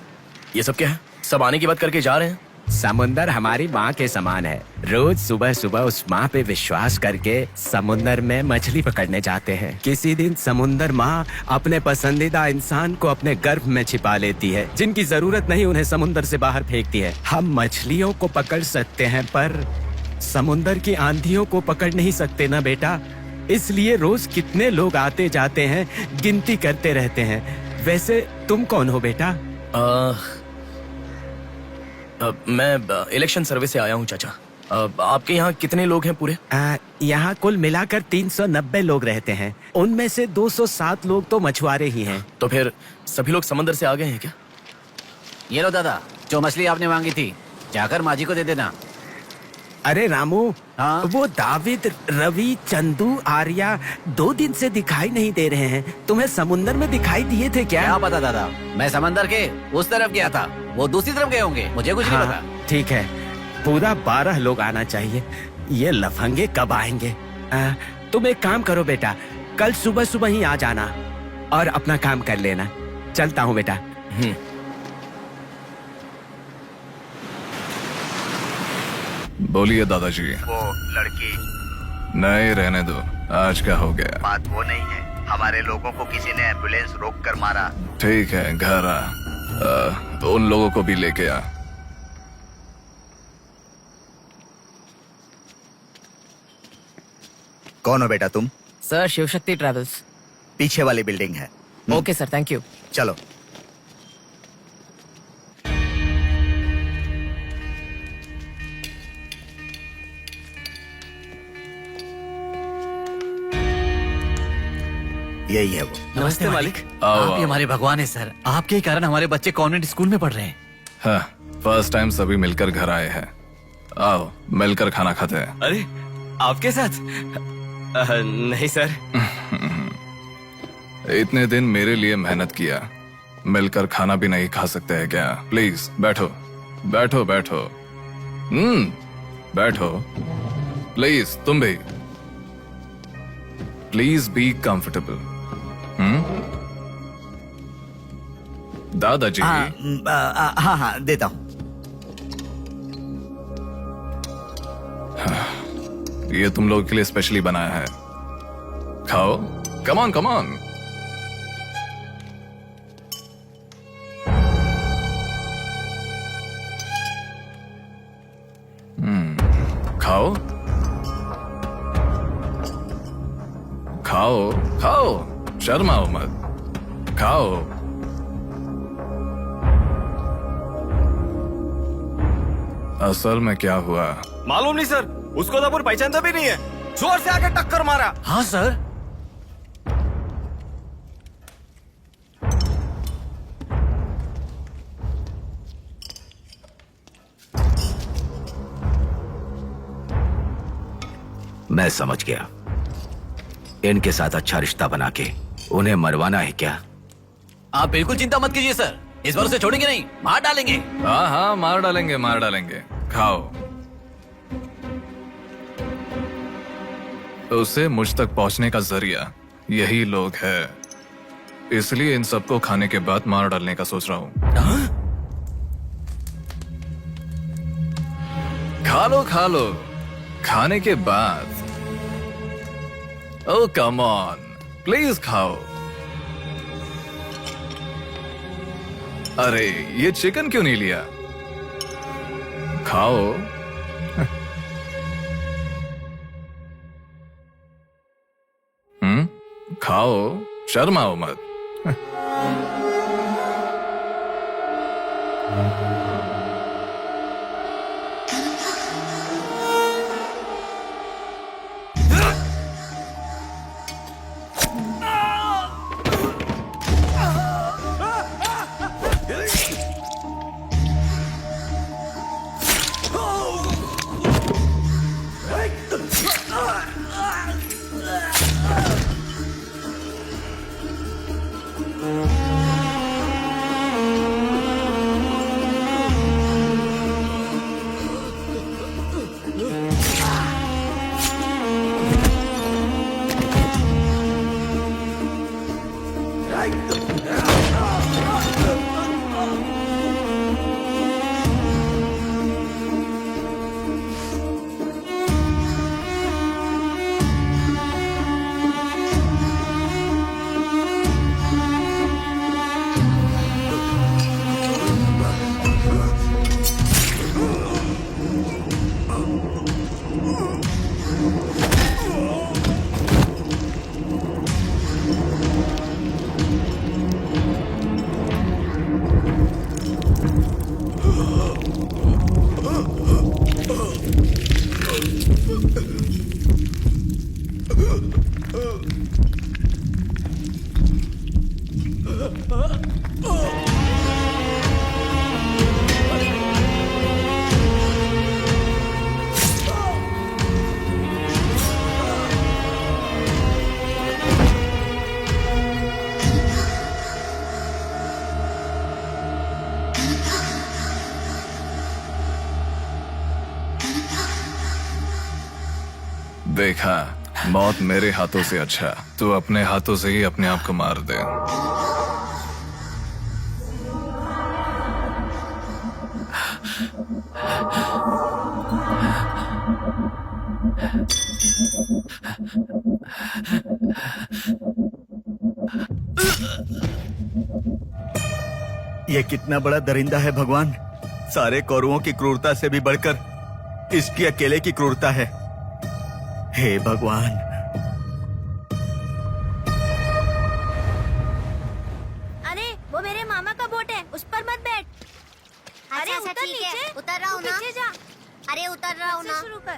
ये सब क्या है? सब आने की बात करके जा रहे हैं। समुंदर हमारी माँ के समान है। रोज सुबह सुबह उस माँ पे विश्वास करके समुंदर में मछली पकड़ने जाते हैं। किसी दिन समुंदर माँ अपने पसंदीदा इंसान को अपने गर्भ में छिपा लेती है। जिनकी जरूरत नहीं उन्हें समुंदर से बाहर फेंकती है। हम मछलियों को पकड़ सकते हैं पर समुंदर की आंधियों को पकड़ नहीं सकते ना बेटा, इसलिए रोज कितने लोग आते जाते हैं गिनती करते रहते हैं। वैसे तुम कौन हो बेटा? मैं इलेक्शन सर्वे से आया हूँ चाचा। आपके यहाँ कितने लोग हैं पूरे? यहाँ कुल मिलाकर 390 लोग रहते हैं, उनमें से 207 लोग तो मछुआरे ही हैं। तो फिर सभी लोग समंदर से आ गए हैं क्या? ये लो दादा, जो मछली आपने मांगी थी, जाकर माजी को दे देना। अरे रामू, हाँ? वो दाविद, रवि, चंदू, आर्या 2 दिन से दिखाई नहीं दे रहे हैं। तुम्हें समुंदर में दिखाई दिए थे क्या? क्या पता दादा, मैं समंदर के उस तरफ गया था, वो दूसरी तरफ गए होंगे, मुझे कुछ नहीं हाँ, पता। ठीक है, पूरा 12 लोग आना चाहिए। ये लफंगे कब आएंगे? तुम एक काम करो बेटा, कल सुबह सुबह ही आ जाना और अपना काम कर लेना। चलता हूँ बेटा। बोलिए दादाजी। वो लड़की, नहीं रहने दो, आज का हो गया। बात वो नहीं है, हमारे लोगों को किसी ने एम्बुलेंस रोक कर मारा। ठीक है, घर आ, उन लोगों को भी लेके आ। कौन हो बेटा तुम? Sir Shivshakti travels. पीछे वाली बिल्डिंग है। Okay sir, thank you. चलो। यही है वो। नमस्ते मालिक। आओ, आप आओ। ही हमारे भगवान है सर, आपके ही कारण हमारे बच्चे कॉन्वेंट स्कूल में पढ़ रहे हैं। हाँ, फर्स्ट टाइम सभी मिलकर घर आए हैं। आओ मिलकर खाना खाते हैं। अरे आपके साथ? नहीं सर। इतने दिन मेरे लिए मेहनत किया, मिलकर खाना भी नहीं खा सकते हैं क्या? प्लीज बैठो बैठो बैठो। बैठो प्लीज, तुम भी प्लीज बी कंफर्टेबल। दादाजी। हाँ हाँ देता हूँ। ये तुम लोग के लिए स्पेशली बनाया है, खाओ। Come on come on. खाओ खाओ खाओ, शर्माओ मत, खाओ। असल में क्या हुआ मालूम नहीं सर, उसको तो पूरी पहचानता भी नहीं है, जोर से आके टक्कर मारा। हाँ सर। मैं समझ गया, इनके साथ अच्छा रिश्ता बना के उन्हें मरवाना है क्या? आप बिल्कुल चिंता मत कीजिए सर, इस बार उसे छोड़ेंगे नहीं, मार डालेंगे। हाँ हाँ, मार डालेंगे मार डालेंगे। खाओ। उसे मुझ तक पहुंचने का जरिया यही लोग है, इसलिए इन सबको खाने के बाद मार डालने का सोच रहा हूं। खा लो खा लो, खाने के बाद। ओह कम ऑन, प्लीज खाओ। अरे ये चिकन क्यों नहीं लिया? खाओ। खाओ, शर्माओ मत। देखा, मौत मेरे हाथों से अच्छा तू अपने हाथों से ही अपने आप को मार दे। ये कितना बड़ा दरिंदा है भगवान। सारे कौरवों की क्रूरता से भी बढ़कर इसकी अकेले की क्रूरता है। हे भगवान। अरे वो मेरे मामा का बोट है, उस पर मत बैठ। अरे उतर नीचे, उतर रहा हूँ ना। पीछे जा। अरे उतर रहा हूँ ना। शुरू कर।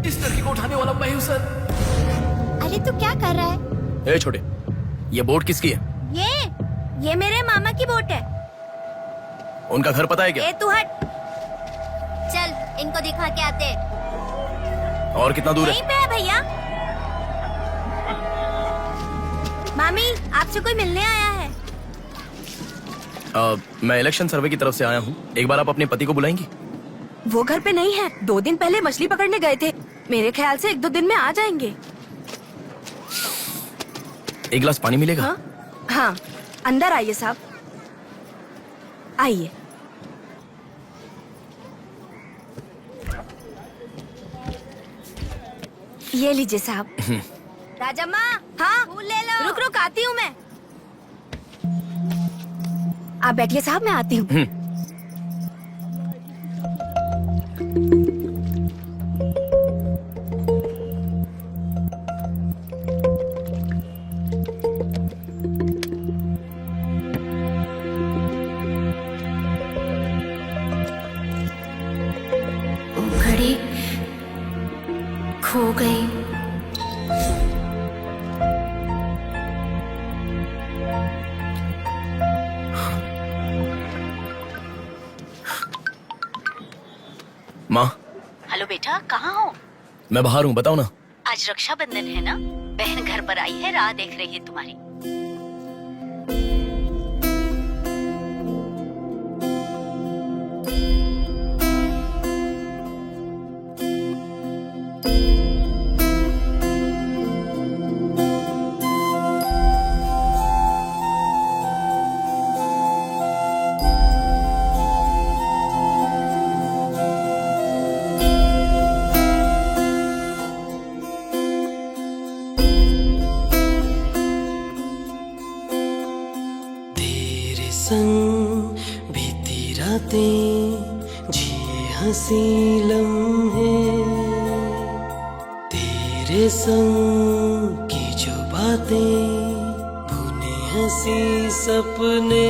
इस लड़की को उठाने वाला मैं हूँ सर। अरे तू क्या कर रहा है? ए छोटे, ये बोट किसकी है? ये मेरे मामा की बोट है। उनका घर पता है क्या? ए तू हट। चल इनको दिखा के आते। और कितना दूर है? यहीं पे है भैया। मामी आपसे कोई मिलने आया है। मैं इलेक्शन सर्वे की तरफ से आया हूँ। एक बार आप अपने पति को बुलाएंगी? वो घर पे नहीं है, 2 दिन पहले मछली पकड़ने गए थे। मेरे ख्याल से 1-2 दिन में आ जाएंगे। एक गिलास पानी मिलेगा? हाँ, अंदर आइए साहब, आइए। ये लीजिए साहब। राजम्मा, हाँ फूल ले लो। रुक रुक आती हूँ मैं। आप बैठिए साहब, मैं आती हूँ। घड़ी खो गई। माँ, हेलो बेटा, कहाँ हो? मैं बाहर हूँ, बताओ ना। आज रक्षाबंधन है ना, बहन घर पर आई है, राह देख रही है तुम्हारी। संग बीती रातें जिए हंसी लम्हे, तेरे संग की जो बातें बुने हंसी सपने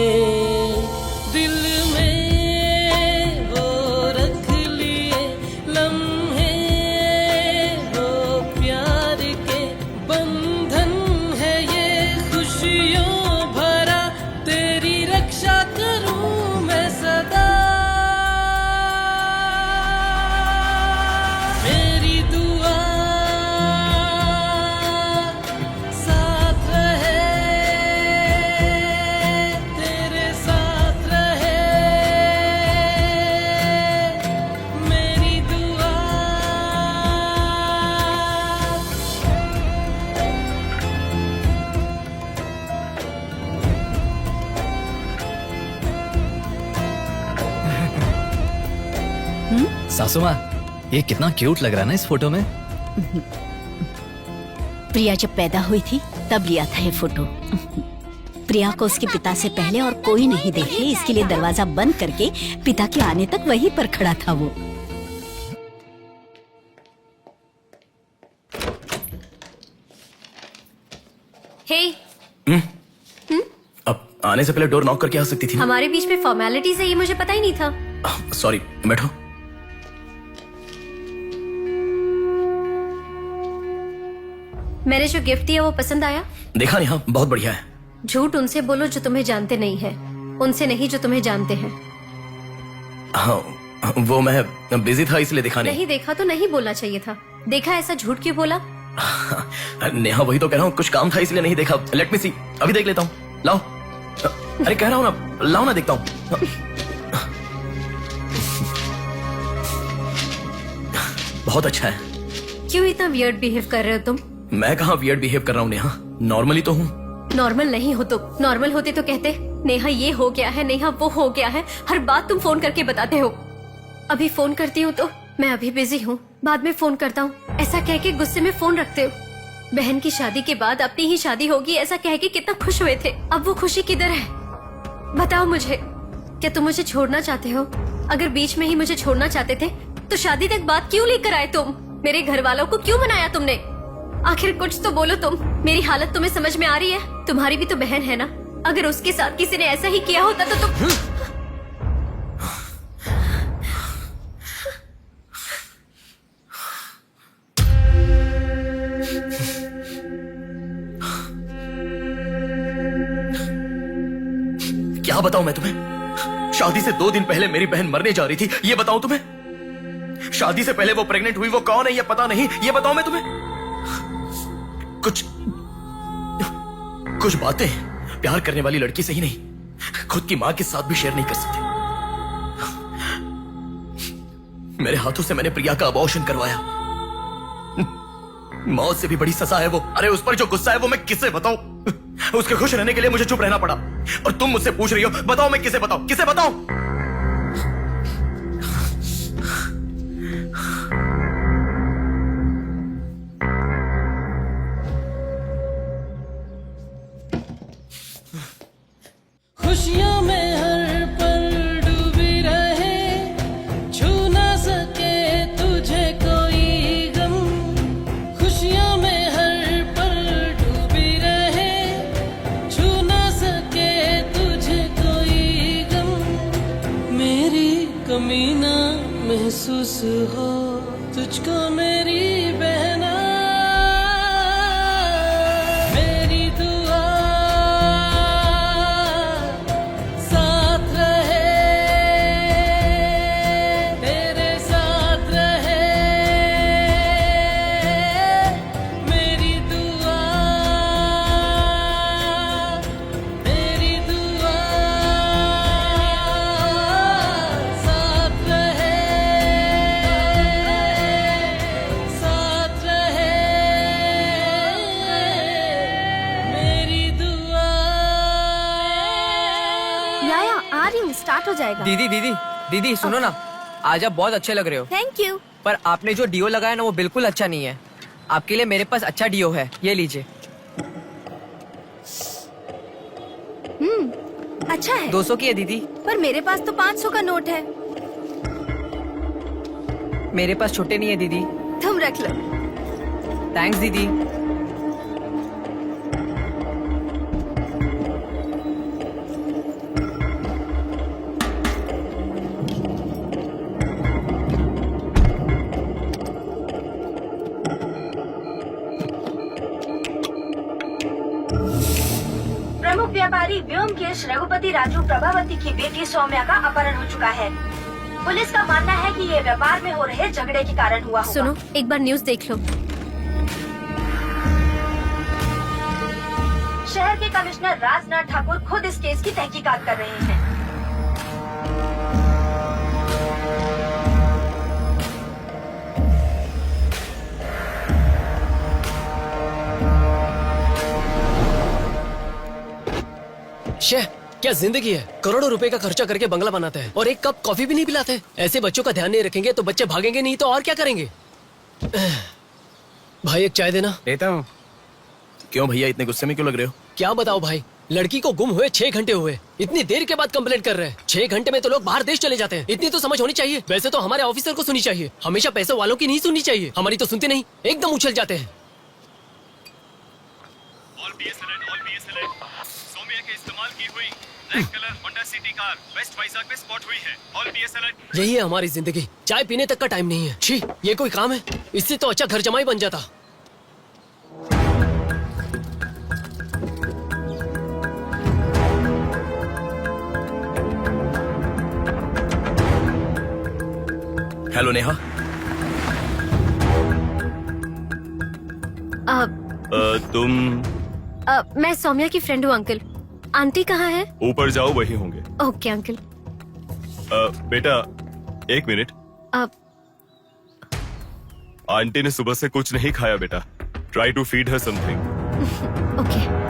दिल में वो रख लिए लम्हे, वो प्यार के बंधन है ये खुशियों भरा, तेरी रक्षा करूं मैं सदा। मेरी दुआ साथ रहे, तेरे साथ रहे, मेरी दुआ। सासू माँ, ये कितना क्यूट लग रहा है ना इस फोटो में। प्रिया जब पैदा हुई थी तब लिया था ये फोटो। प्रिया को उसके पिता से पहले और कोई नहीं देखे, इसके लिए दरवाजा बंद करके पिता के आने तक वहीं पर खड़ा था वो। हे, अब आने से पहले डोर नॉक करके आ सकती थी ना? हमारे बीच में फॉर्मेलिटीज है, ये मुझे पता ही नहीं था। सॉरी, बैठो। मैंने जो गिफ्ट दिया वो पसंद आया? देखा नहीं? हाँ, बहुत बढ़िया है। झूठ उनसे बोलो जो तुम्हें जानते नहीं है, उनसे नहीं जो तुम्हें जानते हैं। हाँ, वो मैं बिजी था इसलिए देखा नहीं। नहीं देखा तो नहीं बोलना चाहिए था। देखा, ऐसा झूठ क्यों बोला? नेहा, वही तो कह रहा हूँ, कुछ काम था इसलिए नहीं देखा। लेट मी सी, अभी देख लेता हूँ। लाओ। अरे कह रहा हूँ ना, लाओ ना, देखता हूँ। बहुत अच्छा है। क्यों इतना वियर्ड बिहेव कर रहे हो तुम? मैं कहाँ वियर्ड बिहेव कर रहा हूँ नेहा, नॉर्मली तो हूँ। नॉर्मल नहीं हो तुम। नॉर्मल होते तो कहते नेहा ये हो गया है, नेहा वो हो गया है। हर बात तुम फोन करके बताते हो। अभी फोन करती हूँ तो मैं अभी बिजी हूँ, बाद में फोन करता हूँ, ऐसा कह के गुस्से में फोन रखते हो। बहन की शादी के बाद अपनी ही शादी होगी ऐसा कह के कितना खुश हुए थे, अब वो खुशी किधर है? बताओ मुझे, क्या तुम मुझे छोड़ना चाहते हो? अगर बीच में ही मुझे छोड़ना चाहते थे तो शादी तक बात क्यों लेकर आए तुम? मेरे घर वालों को क्यों मनाया तुमने? आखिर कुछ तो बोलो तुम। मेरी हालत तुम्हें समझ में आ रही है? तुम्हारी भी तो बहन है ना, अगर उसके साथ किसी ने ऐसा ही किया होता तो तुम क्या बताऊं मैं तुम्हें? शादी से 2 दिन पहले मेरी बहन मरने जा रही थी, ये बताऊं तुम्हें? शादी से पहले वो प्रेग्नेंट हुई, वो कौन है ये पता नहीं, ये बताऊं मैं तुम्हें? कुछ बातें प्यार करने वाली लड़की से ही नहीं, खुद की मां के साथ भी शेयर नहीं कर सकती। मेरे हाथों से मैंने प्रिया का अबॉर्शन करवाया। मौत से भी बड़ी सजा है वो। अरे उस पर जो गुस्सा है वो मैं किसे बताऊं? उसके खुश रहने के लिए मुझे चुप रहना पड़ा, और तुम मुझसे पूछ रही हो बताओ मैं किसे बताऊं, किसे बताऊं? खुशियों में हर पल डूबी रहे, छू ना सके तुझे कोई गम। खुशियों में हर पल डूबी रहे, छू ना सके तुझे कोई गम। मेरी कमी ना महसूस हो तुझको मेरी बहना, मेरी दुआ साथ रहे, तेरे साथ रहे। मेरी दुआ साथ रहे, साथ रहे। मेरी दुआ। याया आ रही हूँ, स्टार्ट हो जाएगा। दीदी दीदी दीदी सुनो ना, आज आप बहुत अच्छे लग रहे हो। Thank you. पर आपने जो डिओ लगाया ना वो बिल्कुल अच्छा नहीं है। आपके लिए मेरे पास अच्छा डिओ है, ये लीजिए। अच्छा है। 200 की है दीदी। पर मेरे पास तो 500 का नोट है। मेरे पास छोटे नहीं है दीदी। तुम रख लो। थैंक्स दीदी। प्रमुख व्यापारी व्योमकेश रघुपति राजू प्रभावती की बेटी सौम्या का अपहरण हो चुका है। पुलिस का मानना है कि ये व्यापार में हो रहे झगड़े के कारण हुआ होगा। सुनो, एक बार न्यूज़ देख लो। शहर के कमिश्नर राजनाथ ठाकुर खुद इस केस की तहकीकात कर रहे हैं। शेह, क्या जिंदगी है? करोड़ों रुपए का खर्चा करके बंगला बनाते हैं और एक कप कॉफी भी नहीं पिलाते। ऐसे बच्चों का ध्यान नहीं रखेंगे तो बच्चे भागेंगे नहीं तो और क्या करेंगे? भाई एक चाय देना। देता हूँ। क्यों भैया इतने गुस्से में क्यों लग रहे हो? क्या बताओ भाई, लड़की को गुम हुए 6 घंटे हुए, इतनी देर के बाद कंप्लेंट कर रहे हैं। 6 घंटे में तो लोग बाहर देश चले जाते हैं। इतनी तो समझ होनी चाहिए। वैसे तो हमारे ऑफिसर को सुनी चाहिए, हमेशा पैसों वालों की नहीं सुननी चाहिए। हमारी तो सुनते नहीं, एकदम उछल जाते हैं। सौम्या के इस्तेमाल की हुई black colour Honda City car west Vizag में स्पॉट हुई है। All PS alert. यही है हमारी जिंदगी, चाय पीने तक का टाइम नहीं है। छी, ये कोई काम है? इससे तो अच्छा घर जमाई बन जाता। हेलो नेहा। तुम? मैं सौम्या की फ्रेंड हूँ अंकल। आंटी कहाँ है? ऊपर जाओ, वही होंगे। Okay uncle. बेटा 1 मिनट। आंटी ने सुबह से कुछ नहीं खाया बेटा. Try to feed her something. Okay.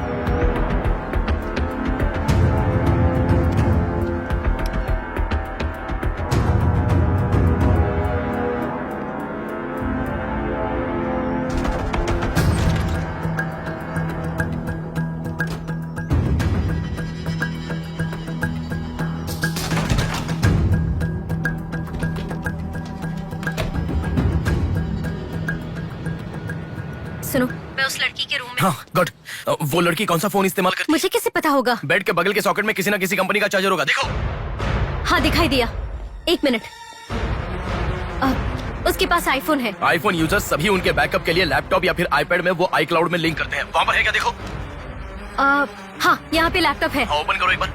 सुनो, मैं उस लड़की के रूम में. हाँ गुड. वो लड़की कौन सा फोन इस्तेमाल करती मुझे कैसे पता होगा? बेड के बगल के सॉकेट में किसी ना किसी कंपनी का चार्जर होगा. देखो. हाँ दिखाई दिया. 1 मिनट. उसके पास आईफोन है. आईफोन यूजर्स सभी उनके बैकअप के लिए लैपटॉप या फिर आईपैड में वो आई क्लाउड में लिंक करते हैं. वहाँ पर है क्या? देखो. हाँ यहाँ पे लैपटॉप है. ओपन करो एक बार.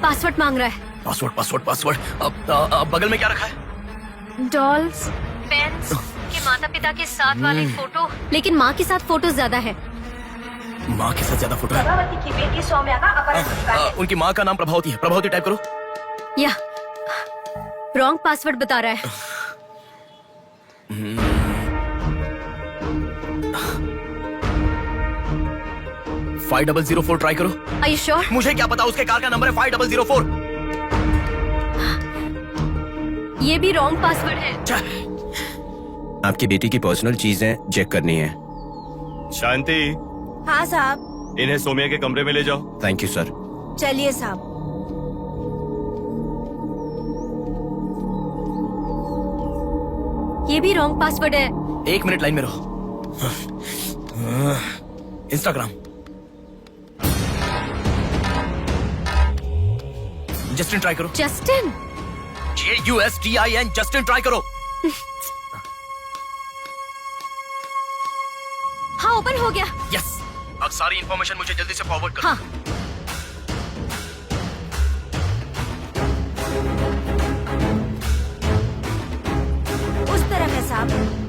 पासवर्ड मांग रहा है. Password password password. बगल में क्या रखा है? डॉल्स, पेन्स के माता पिता के साथ वाले फोटो. लेकिन माँ के साथ फोटो ज्यादा है. माँ के साथ ज्यादा फोटो है. प्रभावती की बेटी सौम्या का अपहरण हो चुका है। उनकी माँ का नाम प्रभावती है. प्रभावती टाइप करो. या रॉन्ग पासवर्ड बता रहा है. 5004 ट्राई करो. Are you sure? मुझे क्या पता, उसके कार का नंबर है 5004. ये भी रॉन्ग पासवर्ड है. आपकी बेटी की पर्सनल चीजें चेक करनी है. शांति, हाँ साहब. इन्हें सोमिया के कमरे में ले जाओ. Thank you sir. चलिए साहब. ये भी रॉन्ग पासवर्ड है. 1 मिनट लाइन में रहो. इंस्टाग्राम. जस्टिन ट्राई करो. जस्टिन. JUSTIN. जस्टिन ट्राई करो. हाँ ओपन हो गया. यस. अब सारी इंफॉर्मेशन मुझे जल्दी से फॉरवर्ड करो. हाँ. उस तरफ है साहब.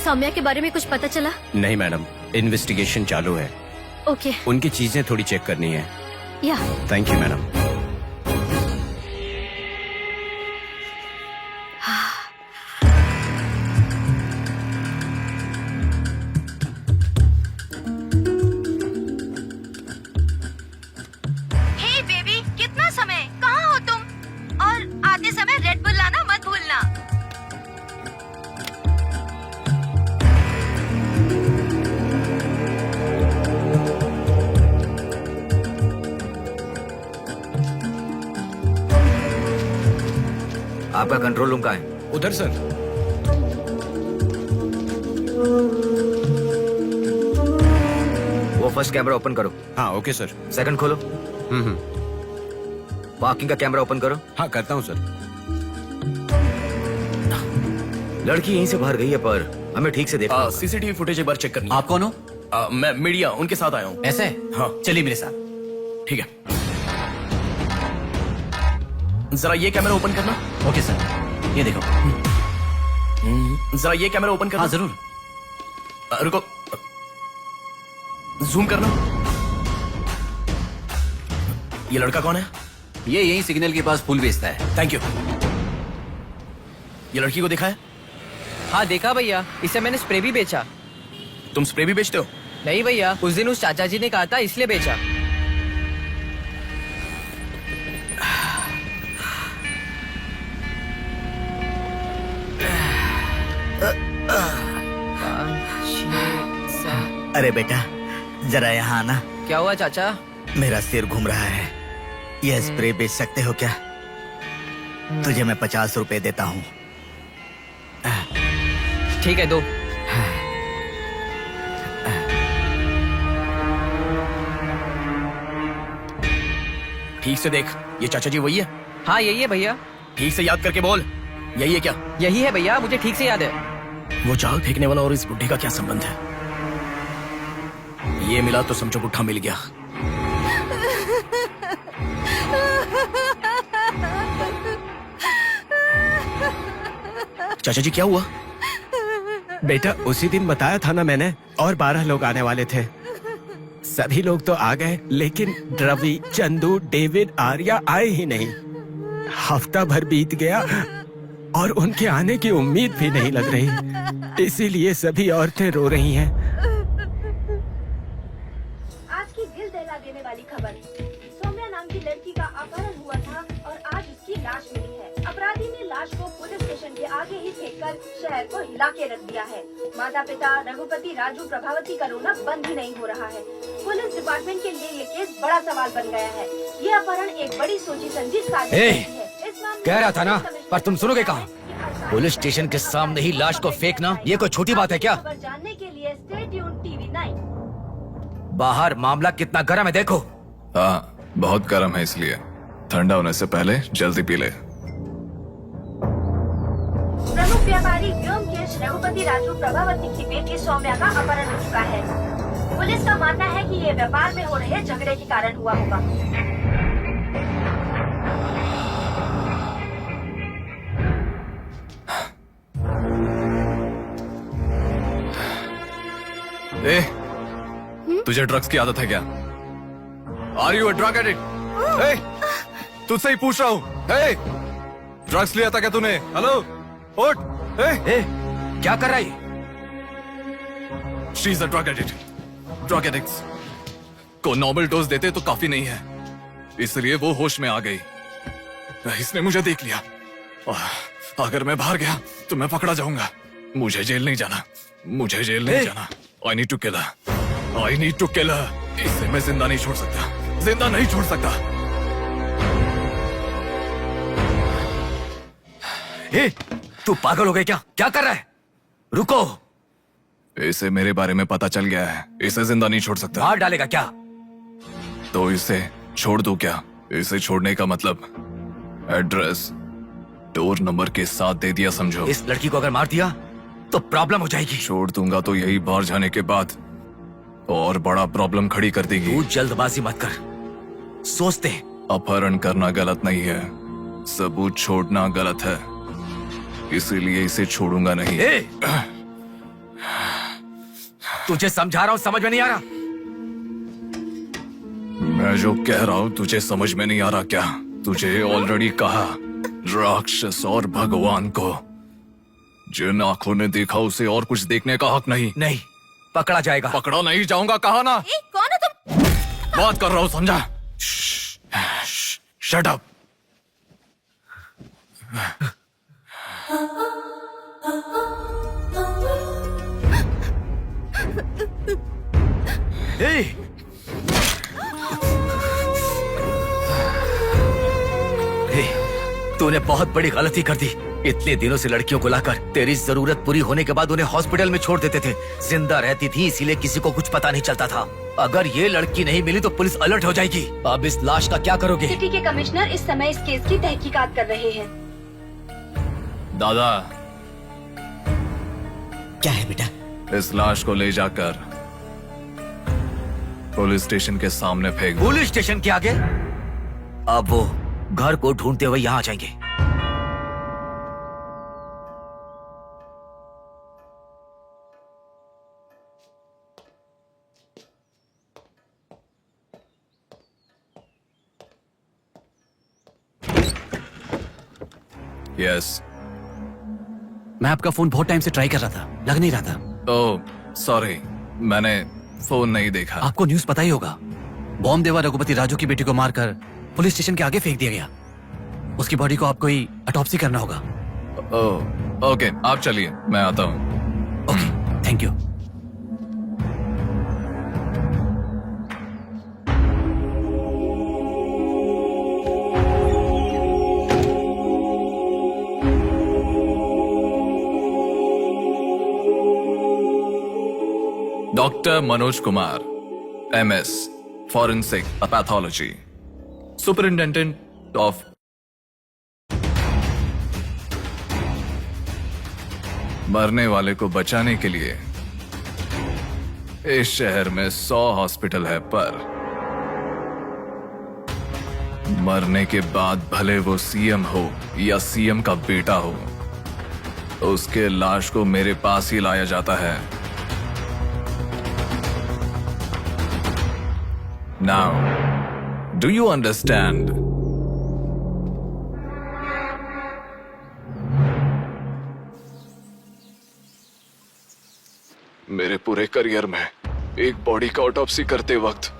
सौम्या के बारे में कुछ पता चला? नहीं मैडम, इन्वेस्टिगेशन चालू है. ओके. उनकी चीजें थोड़ी चेक करनी है. या thank you madam. Hey baby, कितना समय? कहाँ हो तुम? और आते समय रेड बुल लाना मत भूलना. आपका कंट्रोल रूम कहाँ है? उधर सर. वो फर्स्ट कैमरा ओपन करो. हाँ ओके सर. सेकंड खोलो. पार्किंग का कैमरा ओपन करो. हाँ करता हूँ सर. लड़की यहीं से बाहर गई है, पर हमें ठीक से देखना. सीसीटीवी फुटेज एक बार चेक करनी है. आप कौन हो? मैं मीडिया, उनके साथ आया हूँ. ऐसे? हाँ. चलिए मेरे साथ. ठीक है. जरा ये कैमरा ओपन करना. Okay sir. ये देखो. जरा ये कैमरा ओपन करना. हाँ जरूर. रुको. जूम करना. ये लड़का कौन है? ये यही सिग्नल के पास फूल बेचता है. Thank you. ये लड़की को देखा है? हाँ देखा भैया, इसे मैंने स्प्रे भी बेचा. तुम स्प्रे भी बेचते हो? नहीं भैया, उस दिन उस चाचा जी ने कहा था इसलिए बेचा. अरे बेटा, जरा यहाँ आना. क्या हुआ चाचा? मेरा सिर घूम रहा है. यह स्प्रे बेच सकते हो क्या? तुझे मैं 50 रुपए देता हूँ. ठीक है, दो. ठीक से देख. ये चाचा जी वही है? हाँ यही है भैया. ठीक से याद करके बोल. यही है क्या? यही है भैया, मुझे ठीक से याद है. वो जाल फेंकने वाला और इस बुढ़े का क्या संबंध है? ये मिला तो समझो बुढ़ा मिल गया। चाचा जी क्या हुआ? बेटा उसी दिन बताया था ना मैंने, और 12 लोग आने वाले थे। सभी लोग तो आ गए, लेकिन रवि, चंदू, डेविड, आर्या आए ही नहीं। हफ्ता भर बीत गया और उनके आने की उम्मीद भी नहीं लग रही। इसीलिए सभी औरतें रो रही हैं। आज की दिल दहला देने वाली खबर, सौम्या नाम की लड़की का अपहरण हुआ था और आज उसकी लाश मिली है। अपराधी ने लाश को पुलिस स्टेशन के आगे ही फेंककर शहर को हिला के रख दिया है। माता पिता रघुपति, राजू, प्रभावती का रोना बंद ही नहीं हो रहा है। पुलिस डिपार्टमेंट के लिए ये केस बड़ा सवाल बन गया है। ये अपहरण एक बड़ी सोची समझी साजिश है। कह रहा था ना, पर तुम सुनोगे कहाँ? पुलिस स्टेशन के सामने ही लाश को फेंकना ये कोई छोटी बात है क्या? खबर जानने के लिए स्टे ट्यून्ड टीवी 9। बाहर मामला कितना गर्म है देखो। हाँ, बहुत गर्म है, इसलिए ठंडा होने से पहले जल्दी पी ले। प्रमुख व्यापारी व्योमकेश रघुपति राजू प्रभावती की बेटी सौम्या का अपहरण हो चुका है। पुलिस का मानना है कि ये व्यापार में हो रहे झगड़े के कारण हुआ होगा। ए, तुझे ड्रग्स की आदत है क्या? Are you a drug addict? तुझसे ही पूछ रहा हूँ। ड्रग्स लिया था क्या तूने? हेलो, उठ। क्या कर रहा है? She is a drug addict. Drug addicts को नॉर्मल डोज देते तो काफी नहीं है, इसलिए वो होश में आ गई। इसने मुझे देख लिया। अगर मैं बाहर गया तो मैं पकड़ा जाऊंगा। मुझे जेल नहीं जाना, मुझे जेल नहीं जाना। I need to kill her, I need to kill her. इसे मैं जिंदा नहीं छोड़ सकता, जिंदा नहीं छोड़ सकता। तू पागल हो गया क्या? क्या कर रहा है? रुको। इसे मेरे बारे में पता चल गया है, इसे जिंदा नहीं छोड़ सकता। मार डालेगा क्या? तो इसे छोड़ दो क्या? इसे छोड़ने का मतलब एड्रेस डोर नंबर के साथ दे दिया, समझो। इस लड़की को अगर मार दिया तो प्रॉब्लम हो जाएगी। छोड़ दूंगा तो यही बाहर जाने के बाद और बड़ा प्रॉब्लम खड़ी कर देगी। तू जल्दबाजी मत कर, सोचते। अपहरण करना गलत नहीं है, सबूत छोड़ना गलत है, इसीलिए इसे छोड़ूंगा नहीं। तुझे समझा रहा हूं, समझ में नहीं आ रहा? मैं जो कह रहा हूं तुझे समझ में नहीं आ रहा क्या? तुझे ऑलरेडी कहा, राक्षस और भगवान को जिन आंखों ने देखा उसे और कुछ देखने का हक नहीं। नहीं, पकड़ा जाएगा। पकड़ा नहीं जाऊंगा, कहा ना। कौन हो तुम? बात कर रहा हूं, समझा? Shut up. तूने बहुत बड़ी गलती कर दी। इतने दिनों से लड़कियों को लाकर तेरी जरूरत पूरी होने के बाद उन्हें हॉस्पिटल में छोड़ देते थे। जिंदा रहती थी इसीलिए किसी को कुछ पता नहीं चलता था। अगर ये लड़की नहीं मिली तो पुलिस अलर्ट हो जाएगी। अब इस लाश का क्या करोगे? सिटी के कमिश्नर इस समय इस केस की तहकीकात कर रहे हैं। दादा, क्या है बेटा? इस लाश को ले जाकर पुलिस स्टेशन के सामने फेंक दो। पुलिस स्टेशन के आगे? अब वो घर को ढूंढते हुए यहाँ आ जाएंगे। यस। मैं आपका फोन बहुत टाइम से ट्राई कर रहा था, लग नहीं रहा था। ओह सॉरी, मैंने फोन नहीं देखा। आपको न्यूज़ पता ही होगा, बॉम्ब देवा रघुपति राजू की बेटी को मारकर पुलिस स्टेशन के आगे फेंक दिया गया। उसकी बॉडी को आपको ही ऑटोप्सी करना होगा। ओह ओके, आप चलिए, मैं आता हूँ। Okay, thank you. Doctor Manoj Kumar, MS, Forensic Pathology, Superintendent of मरने वाले को बचाने के लिए इस शहर में 100 हॉस्पिटल है, पर मरने के बाद भले वो सीएम हो या सीएम का बेटा हो, उसके लाश को मेरे पास ही लाया जाता है। Now, do you understand? मेरे पूरे करियर में एक बॉडी का ऑटोप्सी करते वक्त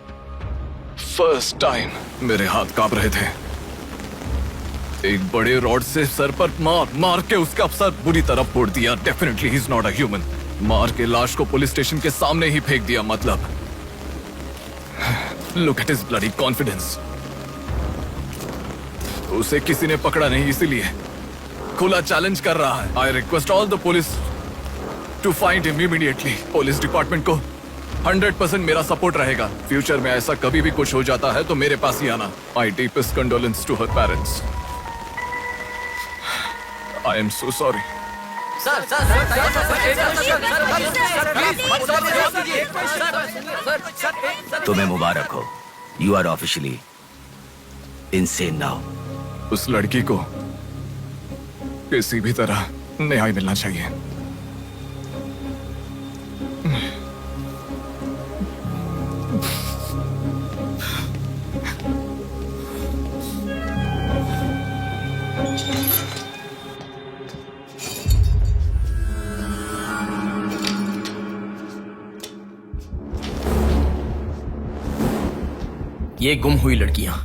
फर्स्ट टाइम मेरे हाथ कांप रहे थे। एक बड़े रॉड से सर पर मार के उसका सर बुरी तरह फोड़ दिया। Definitely he is not a human. मार के लाश को पुलिस स्टेशन के सामने ही फेंक दिया। मतलब look at his bloody confidence. उसे किसी ने पकड़ा नहीं, इसीलिए खुला चैलेंज कर रहा है। I request all the police to find him immediately. Police department को 100% मेरा सपोर्ट रहेगा। फ्यूचर में ऐसा कभी भी कुछ हो जाता है तो मेरे पास ही आना। My deepest condolence to her parents. I am so sorry. तुम्हें मुबारक हो, you are officially insane now. उस लड़की को किसी भी तरह न्याय मिलना चाहिए। ये गुम हुई लड़कियां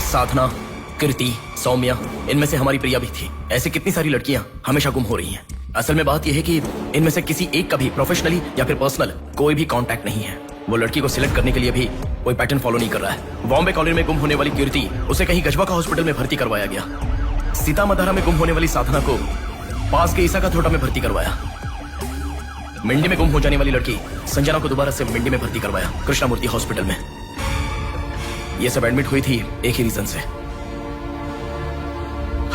साधना, कृति, सौम्या, इनमें से हमारी प्रिया भी थी। ऐसे कितनी सारी लड़कियां हमेशा गुम हो रही हैं। असल में बात यह है कि इनमें से किसी एक का भी प्रोफेशनली या फिर पर्सनल कोई भी कांटेक्ट नहीं है। वो लड़की को सिलेक्ट करने के लिए भी कोई पैटर्न फॉलो नहीं कर रहा है। बॉम्बे कॉलोनी में गुम होने वाली कीर्ति, उसे कहीं गजवा का हॉस्पिटल में भर्ती करवाया गया। सीतामढ़ी में गुम होने वाली साधना को पास के ईसा का थोटा में भर्ती करवाया। मिंडी में गुम हो जाने वाली लड़की संजना को दोबारा से मिंडी में भर्ती करवाया, कृष्णामूर्ति हॉस्पिटल में। ये सब एडमिट हुई थी एक ही रीजन से,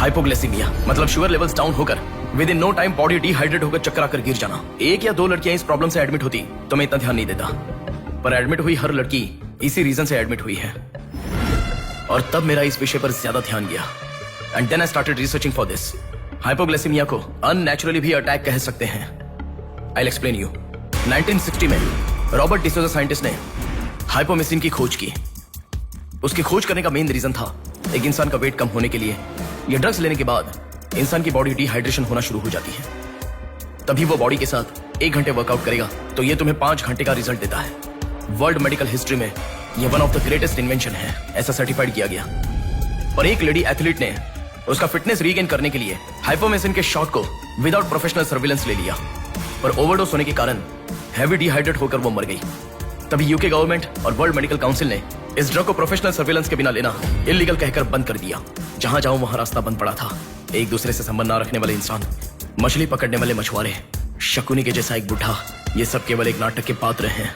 हाइपोग्लाइसीमिया, मतलब शुगर लेवल्स डाउन होकर within no time body dehydrate होकर चक्कर आकर गिर जाना। एक या दो लड़कियां इस प्रॉब्लम से एडमिट होती तो मैं इतना ध्यान नहीं देता, पर एडमिट हुई हर लड़की इसी रीजन से एडमिट हुई है। और तब मेरा इस विषय पर ज्यादा ध्यान गया। And then I started researching for this. Hypoglycaemia को अननेचुरली भी अटैक कह सकते हैं। I'll explain you. 1960 में रॉबर्ट डिसोजा साइंटिस्ट ने हाइपोमेसिन की खोज की। उसकी खोज करने का मेन रीजन था एक इंसान का वेट कम होने के लिए ये ड्रग्स लेने के बाद इंसान की बॉडी डिहाइड्रेशन होना शुरू हो जाती है। तभी वो बॉडी के साथ 1 घंटे वर्कआउट करेगा तो ये तुम्हें 5 घंटे का रिजल्ट देता है। वर्ल्ड मेडिकल हिस्ट्री में ये one of the greatest invention है, ऐसा सर्टिफाइड किया गया। और एक लेडी एथलीट ने उसका फिटनेस रीगेन करने के लिए हाइपोमेसिन के शॉट को विदाउट प्रोफेशनल सर्विलेंस ले लिया, पर ओवरडोज होने के कारण हैवी डिहाइड्रेट होकर वो मर गई। तभी यूके गवर्नमेंट और वर्ल्ड मेडिकल काउंसिल ने इस ड्रग को प्रोफेशनल सर्विलेंस के बिना लेना इलीगल कहकर बंद कर दिया। जहां जाऊं वहां रास्ता बंद पड़ा था। एक दूसरे से संबंध ना रखने वाले इंसान, मछली पकड़ने वाले मछुआरे, शकुनी के जैसा एक बुढ़ा, ये सब केवल एक नाटक के पात्र हैं।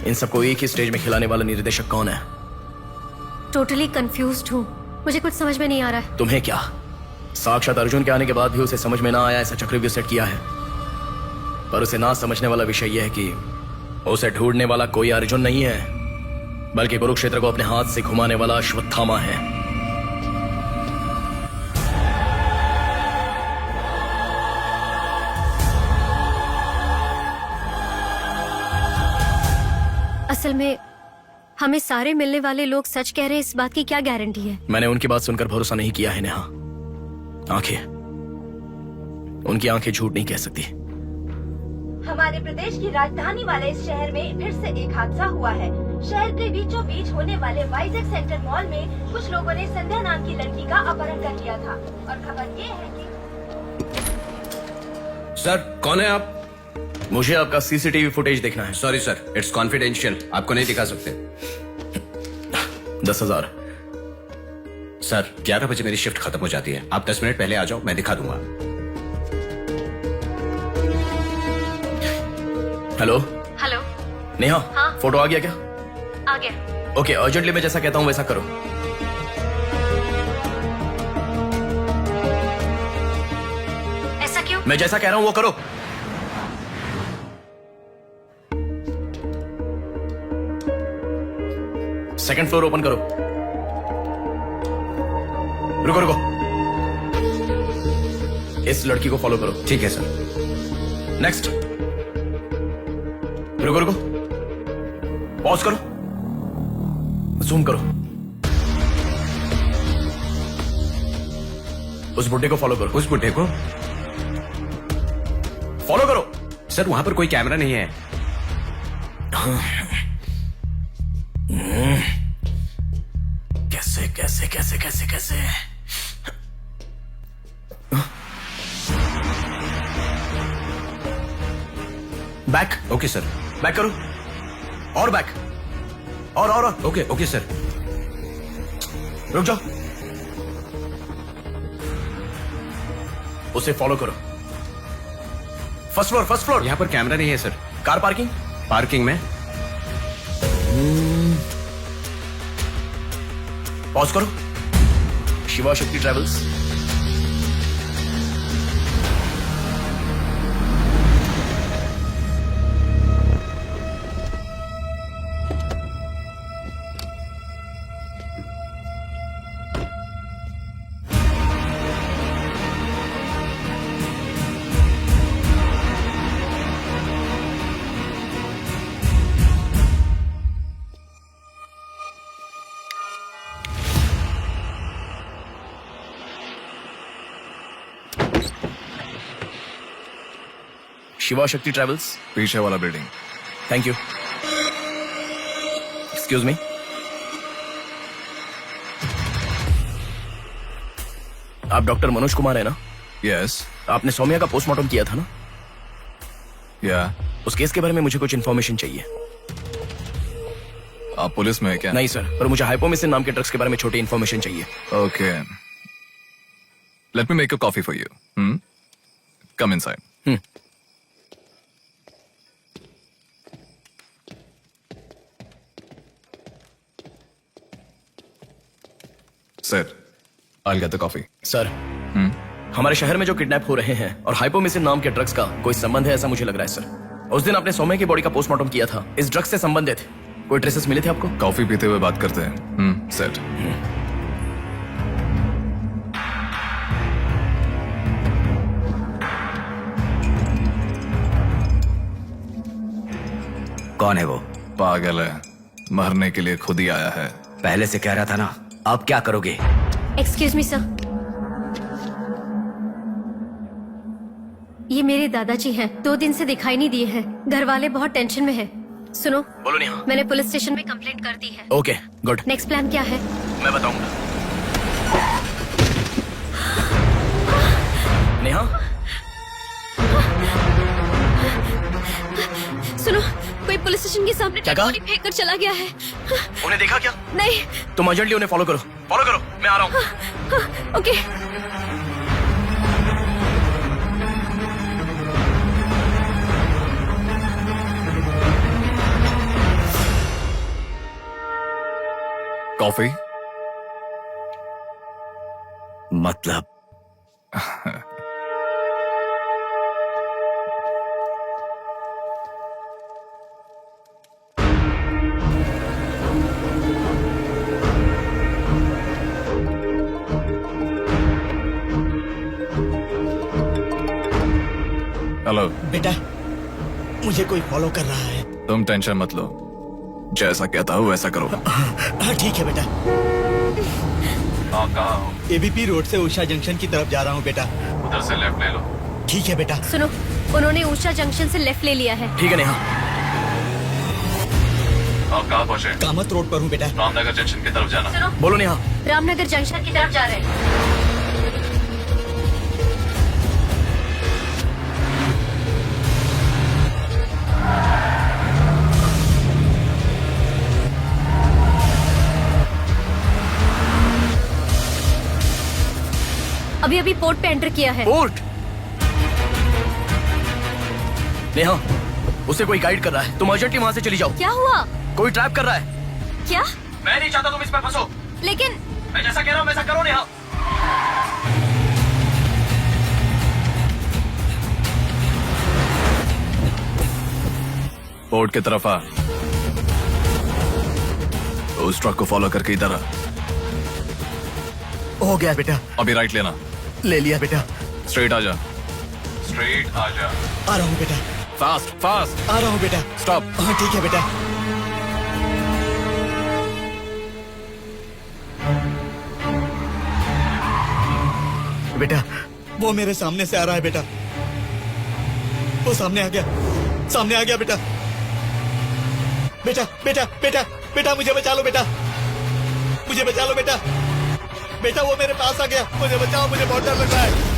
इन सबको एक ही स्टेज में खिलाने वाला निर्देशक कौन है? टोटली कंफ्यूज्ड हूँ, मुझे कुछ समझ में नहीं आ रहा है। तुम्हें क्या? साक्षात अर्जुन के आने के बाद भी उसे समझ में ना आया ऐसा चक्रव्यूह सेट किया है। पर उसे ना समझने वाला विषय यह है कि उसे ढूंढने वाला कोई अर्जुन नहीं है, बल्कि कुरुक्षेत्र को अपने हाथ से घुमाने वाला अश्वत्थामा है। असल में हमें सारे मिलने वाले लोग सच कह रहे हैं, इस बात की क्या गारंटी है? मैंने उनकी बात सुनकर भरोसा नहीं किया है नेहा। आंखें, उनकी आंखें झूठ नहीं कह सकती। हमारे प्रदेश की राजधानी वाले इस शहर में फिर से एक हादसा हुआ है। शहर के बीचों बीच होने वाले वाइजैक सेंटर मॉल में कुछ लोगों ने संध्या नाम की लड़की का अपहरण कर लिया था। और खबर ये है कि सर, कौन है आप? मुझे आपका सीसीटीवी फुटेज देखना है। सॉरी सर, इट्स कॉन्फिडेंशियल, आपको नहीं दिखा सकते। 10,000। सर, 11 बजे मेरी शिफ्ट खत्म हो जाती है, आप 10 मिनट पहले आ जाओ, मैं दिखा दूंगा। हेलो हेलो, नेहा, हाँ? फोटो आ गया क्या? आ गया। ओके, अर्जेंटली मैं जैसा कहता हूँ वैसा करो। मैं जैसा कह रहा हूं वो करो। सेकंड फ्लोर ओपन करो। रुको रुको, इस लड़की को फॉलो करो। ठीक है सर। नेक्स्ट। रुको रुको, पॉज करो, जूम करो। उस बुड्ढे को फॉलो करो। उस बुड्ढे को फॉलो करो। सर वहां पर कोई कैमरा नहीं है। कैसे कैसे कैसे कैसे कैसे बैक। Okay sir. बैक करो, और बैक, और ओके ओके सर। रुक जाओ, उसे फॉलो करो। First floor, first floor. यहाँ पर कैमरा नहीं है सर। कार पार्किंग, पार्किंग में। पॉज करो। शिवा शक्ति ट्रैवल्स। शिवा शक्ति ट्रैवल्स। पीछे वाला building. Thank you. Excuse me, आप डॉक्टर मनोज कुमार है ना? यस। आपने सौम्या का पोस्टमार्टम किया था ना? या। उस केस के बारे में मुझे कुछ इन्फॉर्मेशन चाहिए। आप पुलिस में है क्या? नहीं सर, पर मुझे हाइपोमिसिन नाम के ड्रग्स के बारे में छोटी इन्फॉर्मेशन चाहिए। Okay, let me make a coffee for you. Come inside. Sir, I'll get the coffee. Sir, हमारे शहर में जो किडनैप हो रहे हैं और हाइपोमिसिन नाम के ड्रग्स का कोई संबंध है ऐसा मुझे लग रहा है सर। उस दिन आपने सौम्या की बॉडी का पोस्टमार्टम किया था, इस ड्रग्स से संबंधित कोई ट्रेसेस मिले थे आपको? कॉफी पीते हुए बात करते हैं। सेट। कौन है वो? पागल है, मरने के लिए खुद ही आया है। पहले से कह रहा था ना। अब क्या करोगे? एक्सक्यूज मी सर, ये मेरे दादाजी हैं। 2 दिन से दिखाई नहीं दिए हैं। घर वाले बहुत टेंशन में हैं। सुनो, बोलो नेहा। मैंने पुलिस स्टेशन में कंप्लेंट कर दी है। Okay, good. नेक्स्ट प्लान क्या है? मैं बताऊंगा। नेहा, सुनो, कोई पुलिस स्टेशन के सामने क्या कहा? बॉडी फेंक कर चला गया है। उन्हें देखा क्या? नहीं। तुम अर्जेंटली उन्हें फॉलो करो। फॉलो करो, मैं आ रहा हूँ। ओके। कॉफी? मतलब हेलो बेटा, मुझे कोई फॉलो कर रहा है। तुम टेंशन मत लो, जैसा कहता हूँ वैसा करो। हाँ ठीक है बेटा। आप कहाँ हो? एबीपी रोड से उषा जंक्शन की तरफ जा रहा हूँ बेटा। उधर से लेफ्ट ले लो। ठीक है बेटा। सुनो, उन्होंने उषा जंक्शन से लेफ्ट ले लिया है। ठीक है नेहा। आप कहाँ पहुँचे? कामत रोड पर हूँ बेटा। रामनगर जंक्शन की तरफ जाना। सुनो, बोलो नेहा। रामनगर जंक्शन की तरफ जा रहे हैं। अभी अभी पोर्ट पे एंटर किया है। पोर्ट? नेहा, उसे कोई गाइड कर रहा है। तुम अर्जेंटली वहां से चली जाओ। क्या हुआ? कोई ट्रैप कर रहा है। क्या? मैं नहीं चाहता तुम इस पर फंसो। लेकिन मैं जैसा कह रहा हूँ वैसा करो नेहा। बोर्ड की तरफ आ। उस ट्रक को फॉलो करके इधर आ। हो गया बेटा। अभी राइट लेना। ले लिया बेटा। स्ट्रेट आ जा। स्ट्रेट आ जा। आ रहा हूँ बेटा। Fast fast. आ रहा हूँ बेटा। स्टॉप। हाँ ठीक है बेटा। बेटा वो मेरे सामने से आ रहा है बेटा। वो सामने आ गया। सामने आ गया बेटा। बेटा बेटा बेटा बेटा मुझे बचा लो बेटा। मुझे बचा लो बेटा। बेटा वो मेरे पास आ गया। मुझे बचाओ, मुझे बहुत डर लग रहा है।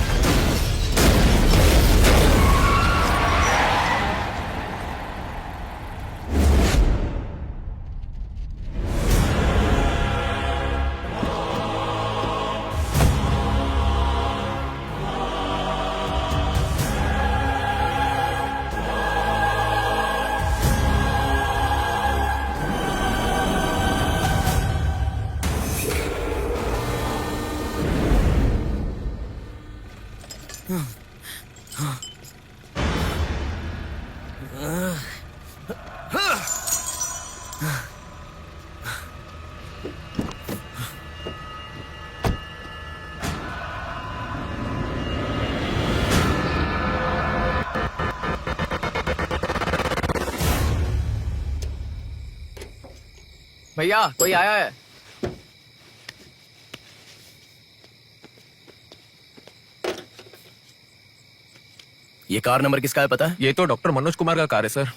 भैया कोई आया है। ये कार नंबर किसका है पता है? ये तो डॉक्टर मनोज कुमार का कार है sir.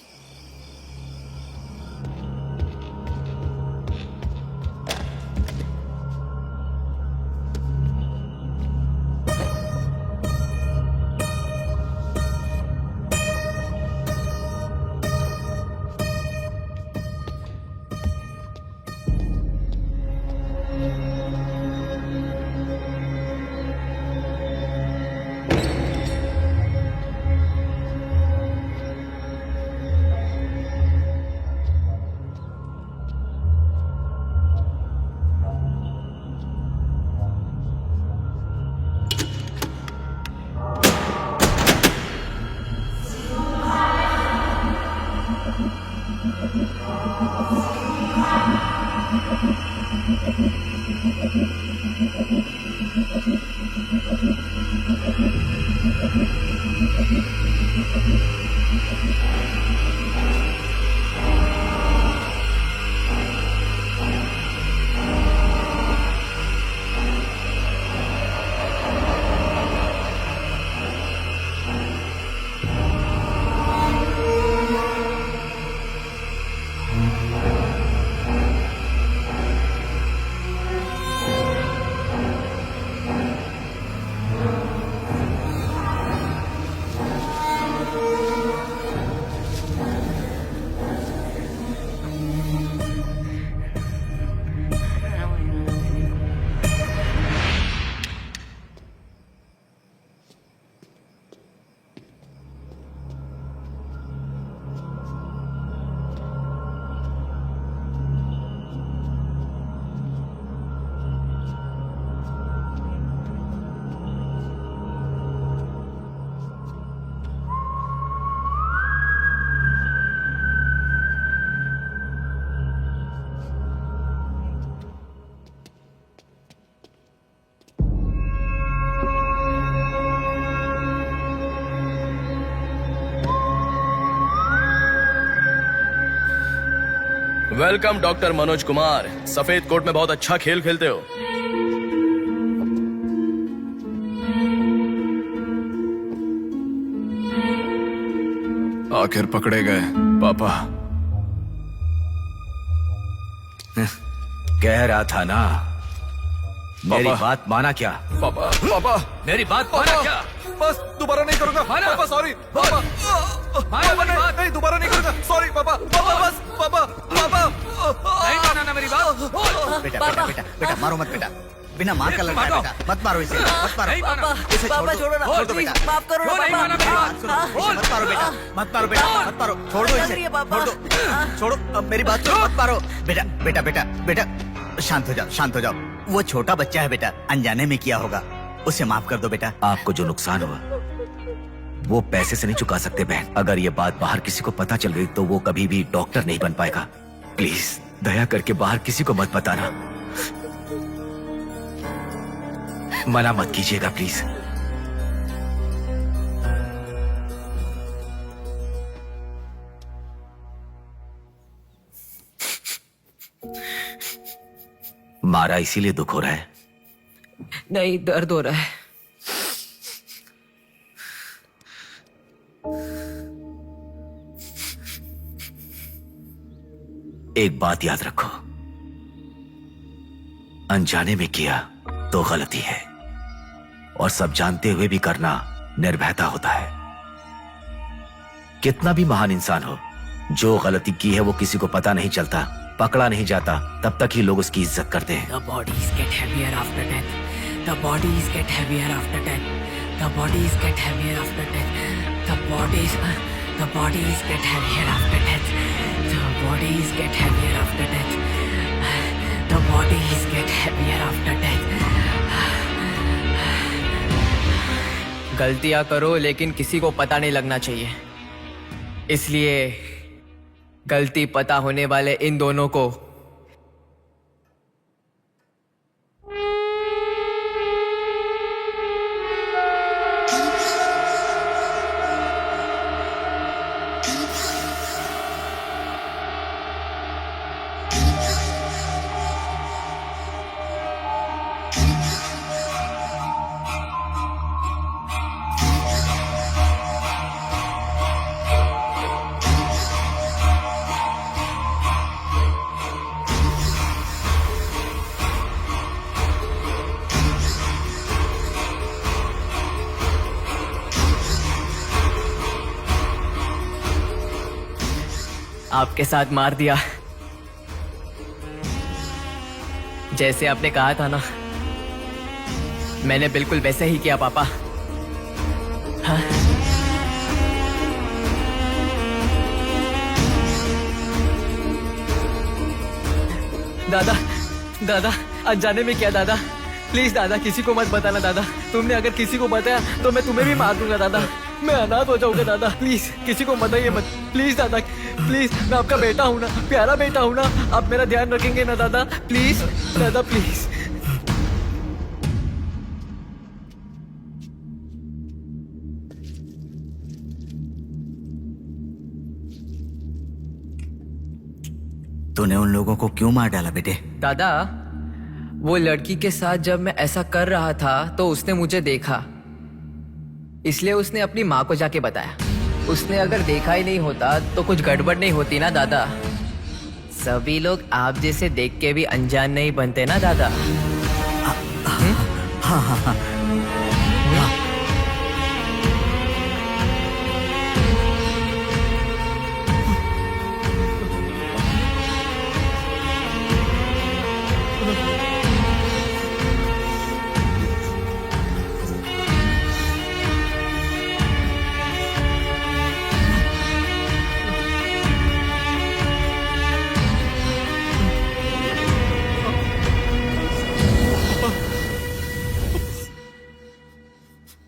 Welcome doctor Manoj Kumar. सफेद कोट में बहुत अच्छा खेल खेलते हो। आखिर पकड़े गए पापा। कह रहा था ना, मेरी बात माना क्या? पापा पापा मेरी बात माना क्या? बस दोबारा नहीं करूंगा पापा। सॉरी पापा। नहीं दोबारा नहीं करूंगा। सॉरी पापा। पापा बस पापा। पापा नहीं माना ना मेरी बात। बेटा बेटा बेटा बेटा मारो मत बेटा। बिना मार का लड़का है बेटा। मत मारो इसे। मत मारो। इसे छोड़ दो। छोड़ दो बेटा। माफ करो ना पापा। मत मारो बेटा। मत मारो बेटा। मत मारो। छोड़ दो इसे। छोड़ दो। छोड़ो। अब मेरी बात सुनो। मत मारो बेटा। बेटा बेटा बेटा शांत हो जाओ। शांत हो जाओ। वो छोटा बच्चा है बेटा, अनजाने में किया होगा, उसे माफ कर दो बेटा। आपको जो नुकसान हुआ वो पैसे से नहीं चुका सकते बहन। अगर ये बात बाहर किसी को पता चल गई तो वो कभी भी डॉक्टर नहीं बन पाएगा। प्लीज दया करके बाहर किसी को मत बताना, मना मत कीजिएगा प्लीज। मारा इसीलिए दुख हो रहा है? नहीं, दर्द हो रहा है। एक बात याद रखो, अनजाने में किया तो गलती है, और सब जानते हुए भी करना निर्भयता होता है। कितना भी महान इंसान हो, जो गलती की है वो किसी को पता नहीं चलता, पकड़ा नहीं जाता, तब तक ही लोग उसकी इज्जत करते हैं। The bodies get heavier after death. The bodies get heavier after death. The bodies get heavier after death. The bodies get heavier after death. The bodies get heavier after death. The bodies get heavier after death. गलतियां करो लेकिन किसी को पता नहीं लगना चाहिए, इसलिए गलती पता होने वाले इन दोनों को आपके साथ मार दिया, जैसे आपने कहा था ना, मैंने बिल्कुल वैसे ही किया पापा। हाँ? दादा, दादा अनजाने में किया दादा, प्लीज दादा किसी को मत बताना दादा। तुमने अगर किसी को बताया तो मैं तुम्हें भी मार दूंगा दादा, मैं अनाथ हो जाऊंगा दादा। प्लीज किसी को बताइए मत, प्लीज दादा, प्लीज। मैं आपका बेटा हूं ना, प्यारा बेटा हूं ना, आप मेरा ध्यान रखेंगे ना दादा? प्लीज दादा, प्लीज। तूने उन लोगों को क्यों मार डाला बेटे? दादा, वो लड़की के साथ जब मैं ऐसा कर रहा था तो उसने मुझे देखा, इसलिए उसने अपनी माँ को जाके बताया। उसने अगर देखा ही नहीं होता तो कुछ गड़बड़ नहीं होती ना दादा। सभी लोग आप जैसे देख के भी अनजान नहीं बनते ना दादा। हाँ हाँ हाँ।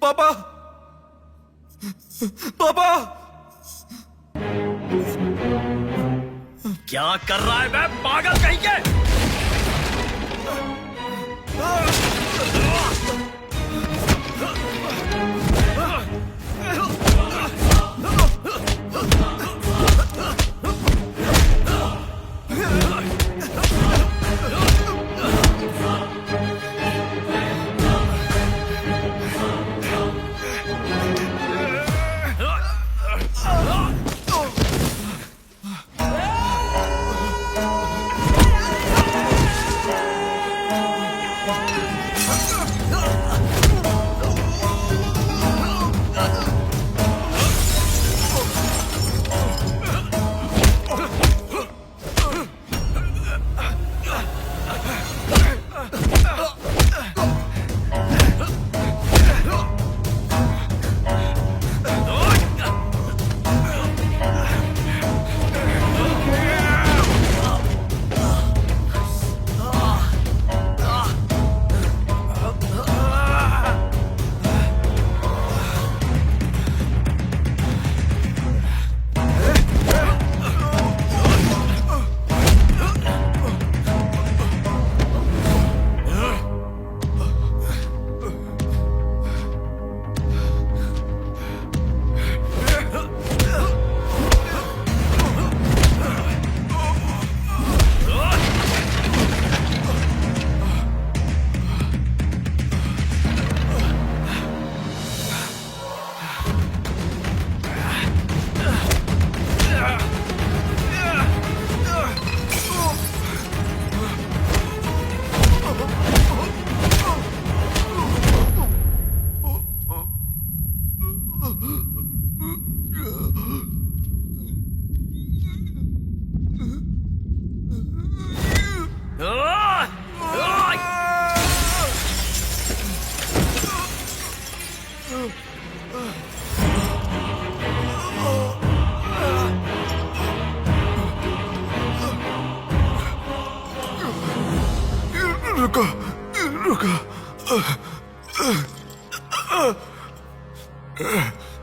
पापा, पापा, क्या कर रहा है मैं पागल कहीं के?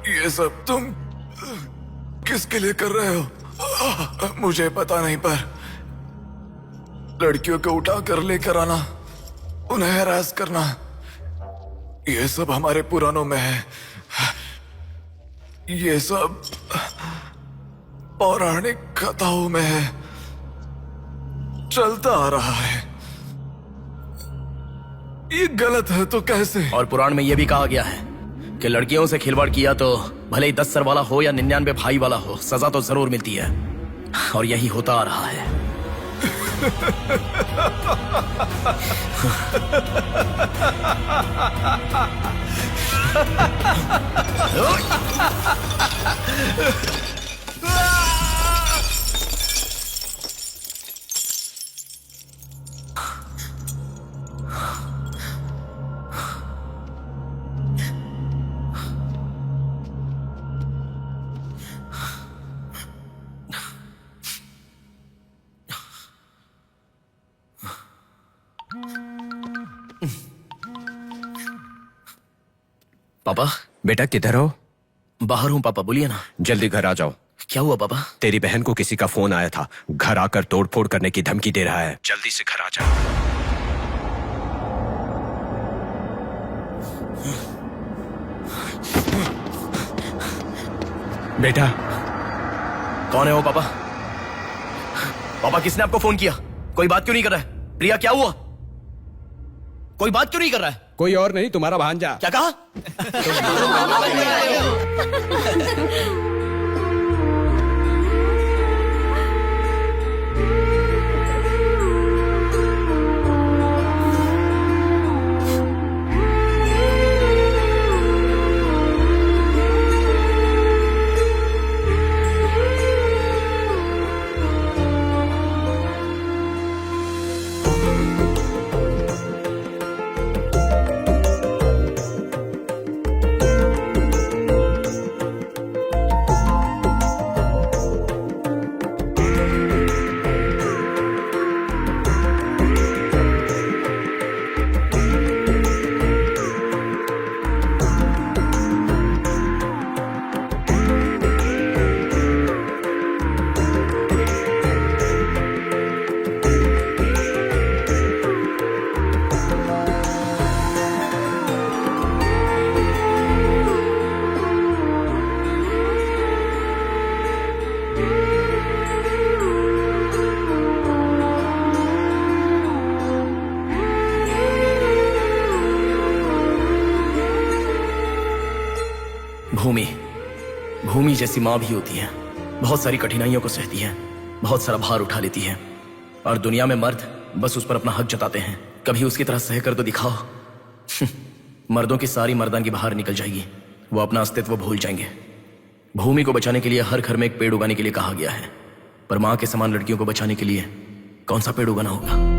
ये सब तुम किसके लिए कर रहे हो? मुझे पता नहीं, पर लड़कियों को उठा कर लेकर आना, उन्हें हैरास करना, ये सब हमारे पुराणों में है। ये सब पौराणिक कथाओं में है, चलता आ रहा है। ये गलत है तो कैसे? और पुराण में यह भी कहा गया है कि लड़कियों से खिलवाड़ किया तो भले ही 10 सर वाला हो या 99 भाई वाला हो, सजा तो जरूर मिलती है। और यही होता आ रहा है। पापा। बेटा किधर हो? बाहर हूँ पापा, बोलिए ना। जल्दी घर आ जाओ। क्या हुआ पापा? तेरी बहन को किसी का फोन आया था, घर आकर तोड़फोड़ करने की धमकी दे रहा है। जल्दी से घर आ जा। बेटा। कौन है वो पापा? पापा किसने आपको फोन किया? कोई बात क्यों नहीं कर रहा है? प्रिया क्या हुआ? कोई बात क्यों नहीं कर रहा है? कोई और नहीं, तुम्हारा भांजा। क्या कहा? भूमि जैसी माँ भी होती है, बहुत सारी कठिनाइयों को सहती है, बहुत सारा भार उठा लेती है। और दुनिया में मर्द बस उस पर अपना हक जताते हैं। कभी उसकी तरह सह कर तो दिखाओ। मर्दों की सारी मर्दांगी बाहर निकल जाएगी, वो अपना अस्तित्व भूल जाएंगे। भूमि को बचाने के लिए हर घर में एक पेड़ उगाने के लिए कहा गया है, पर माँ के समान लड़कियों को बचाने के लिए कौन सा पेड़ उगाना होगा?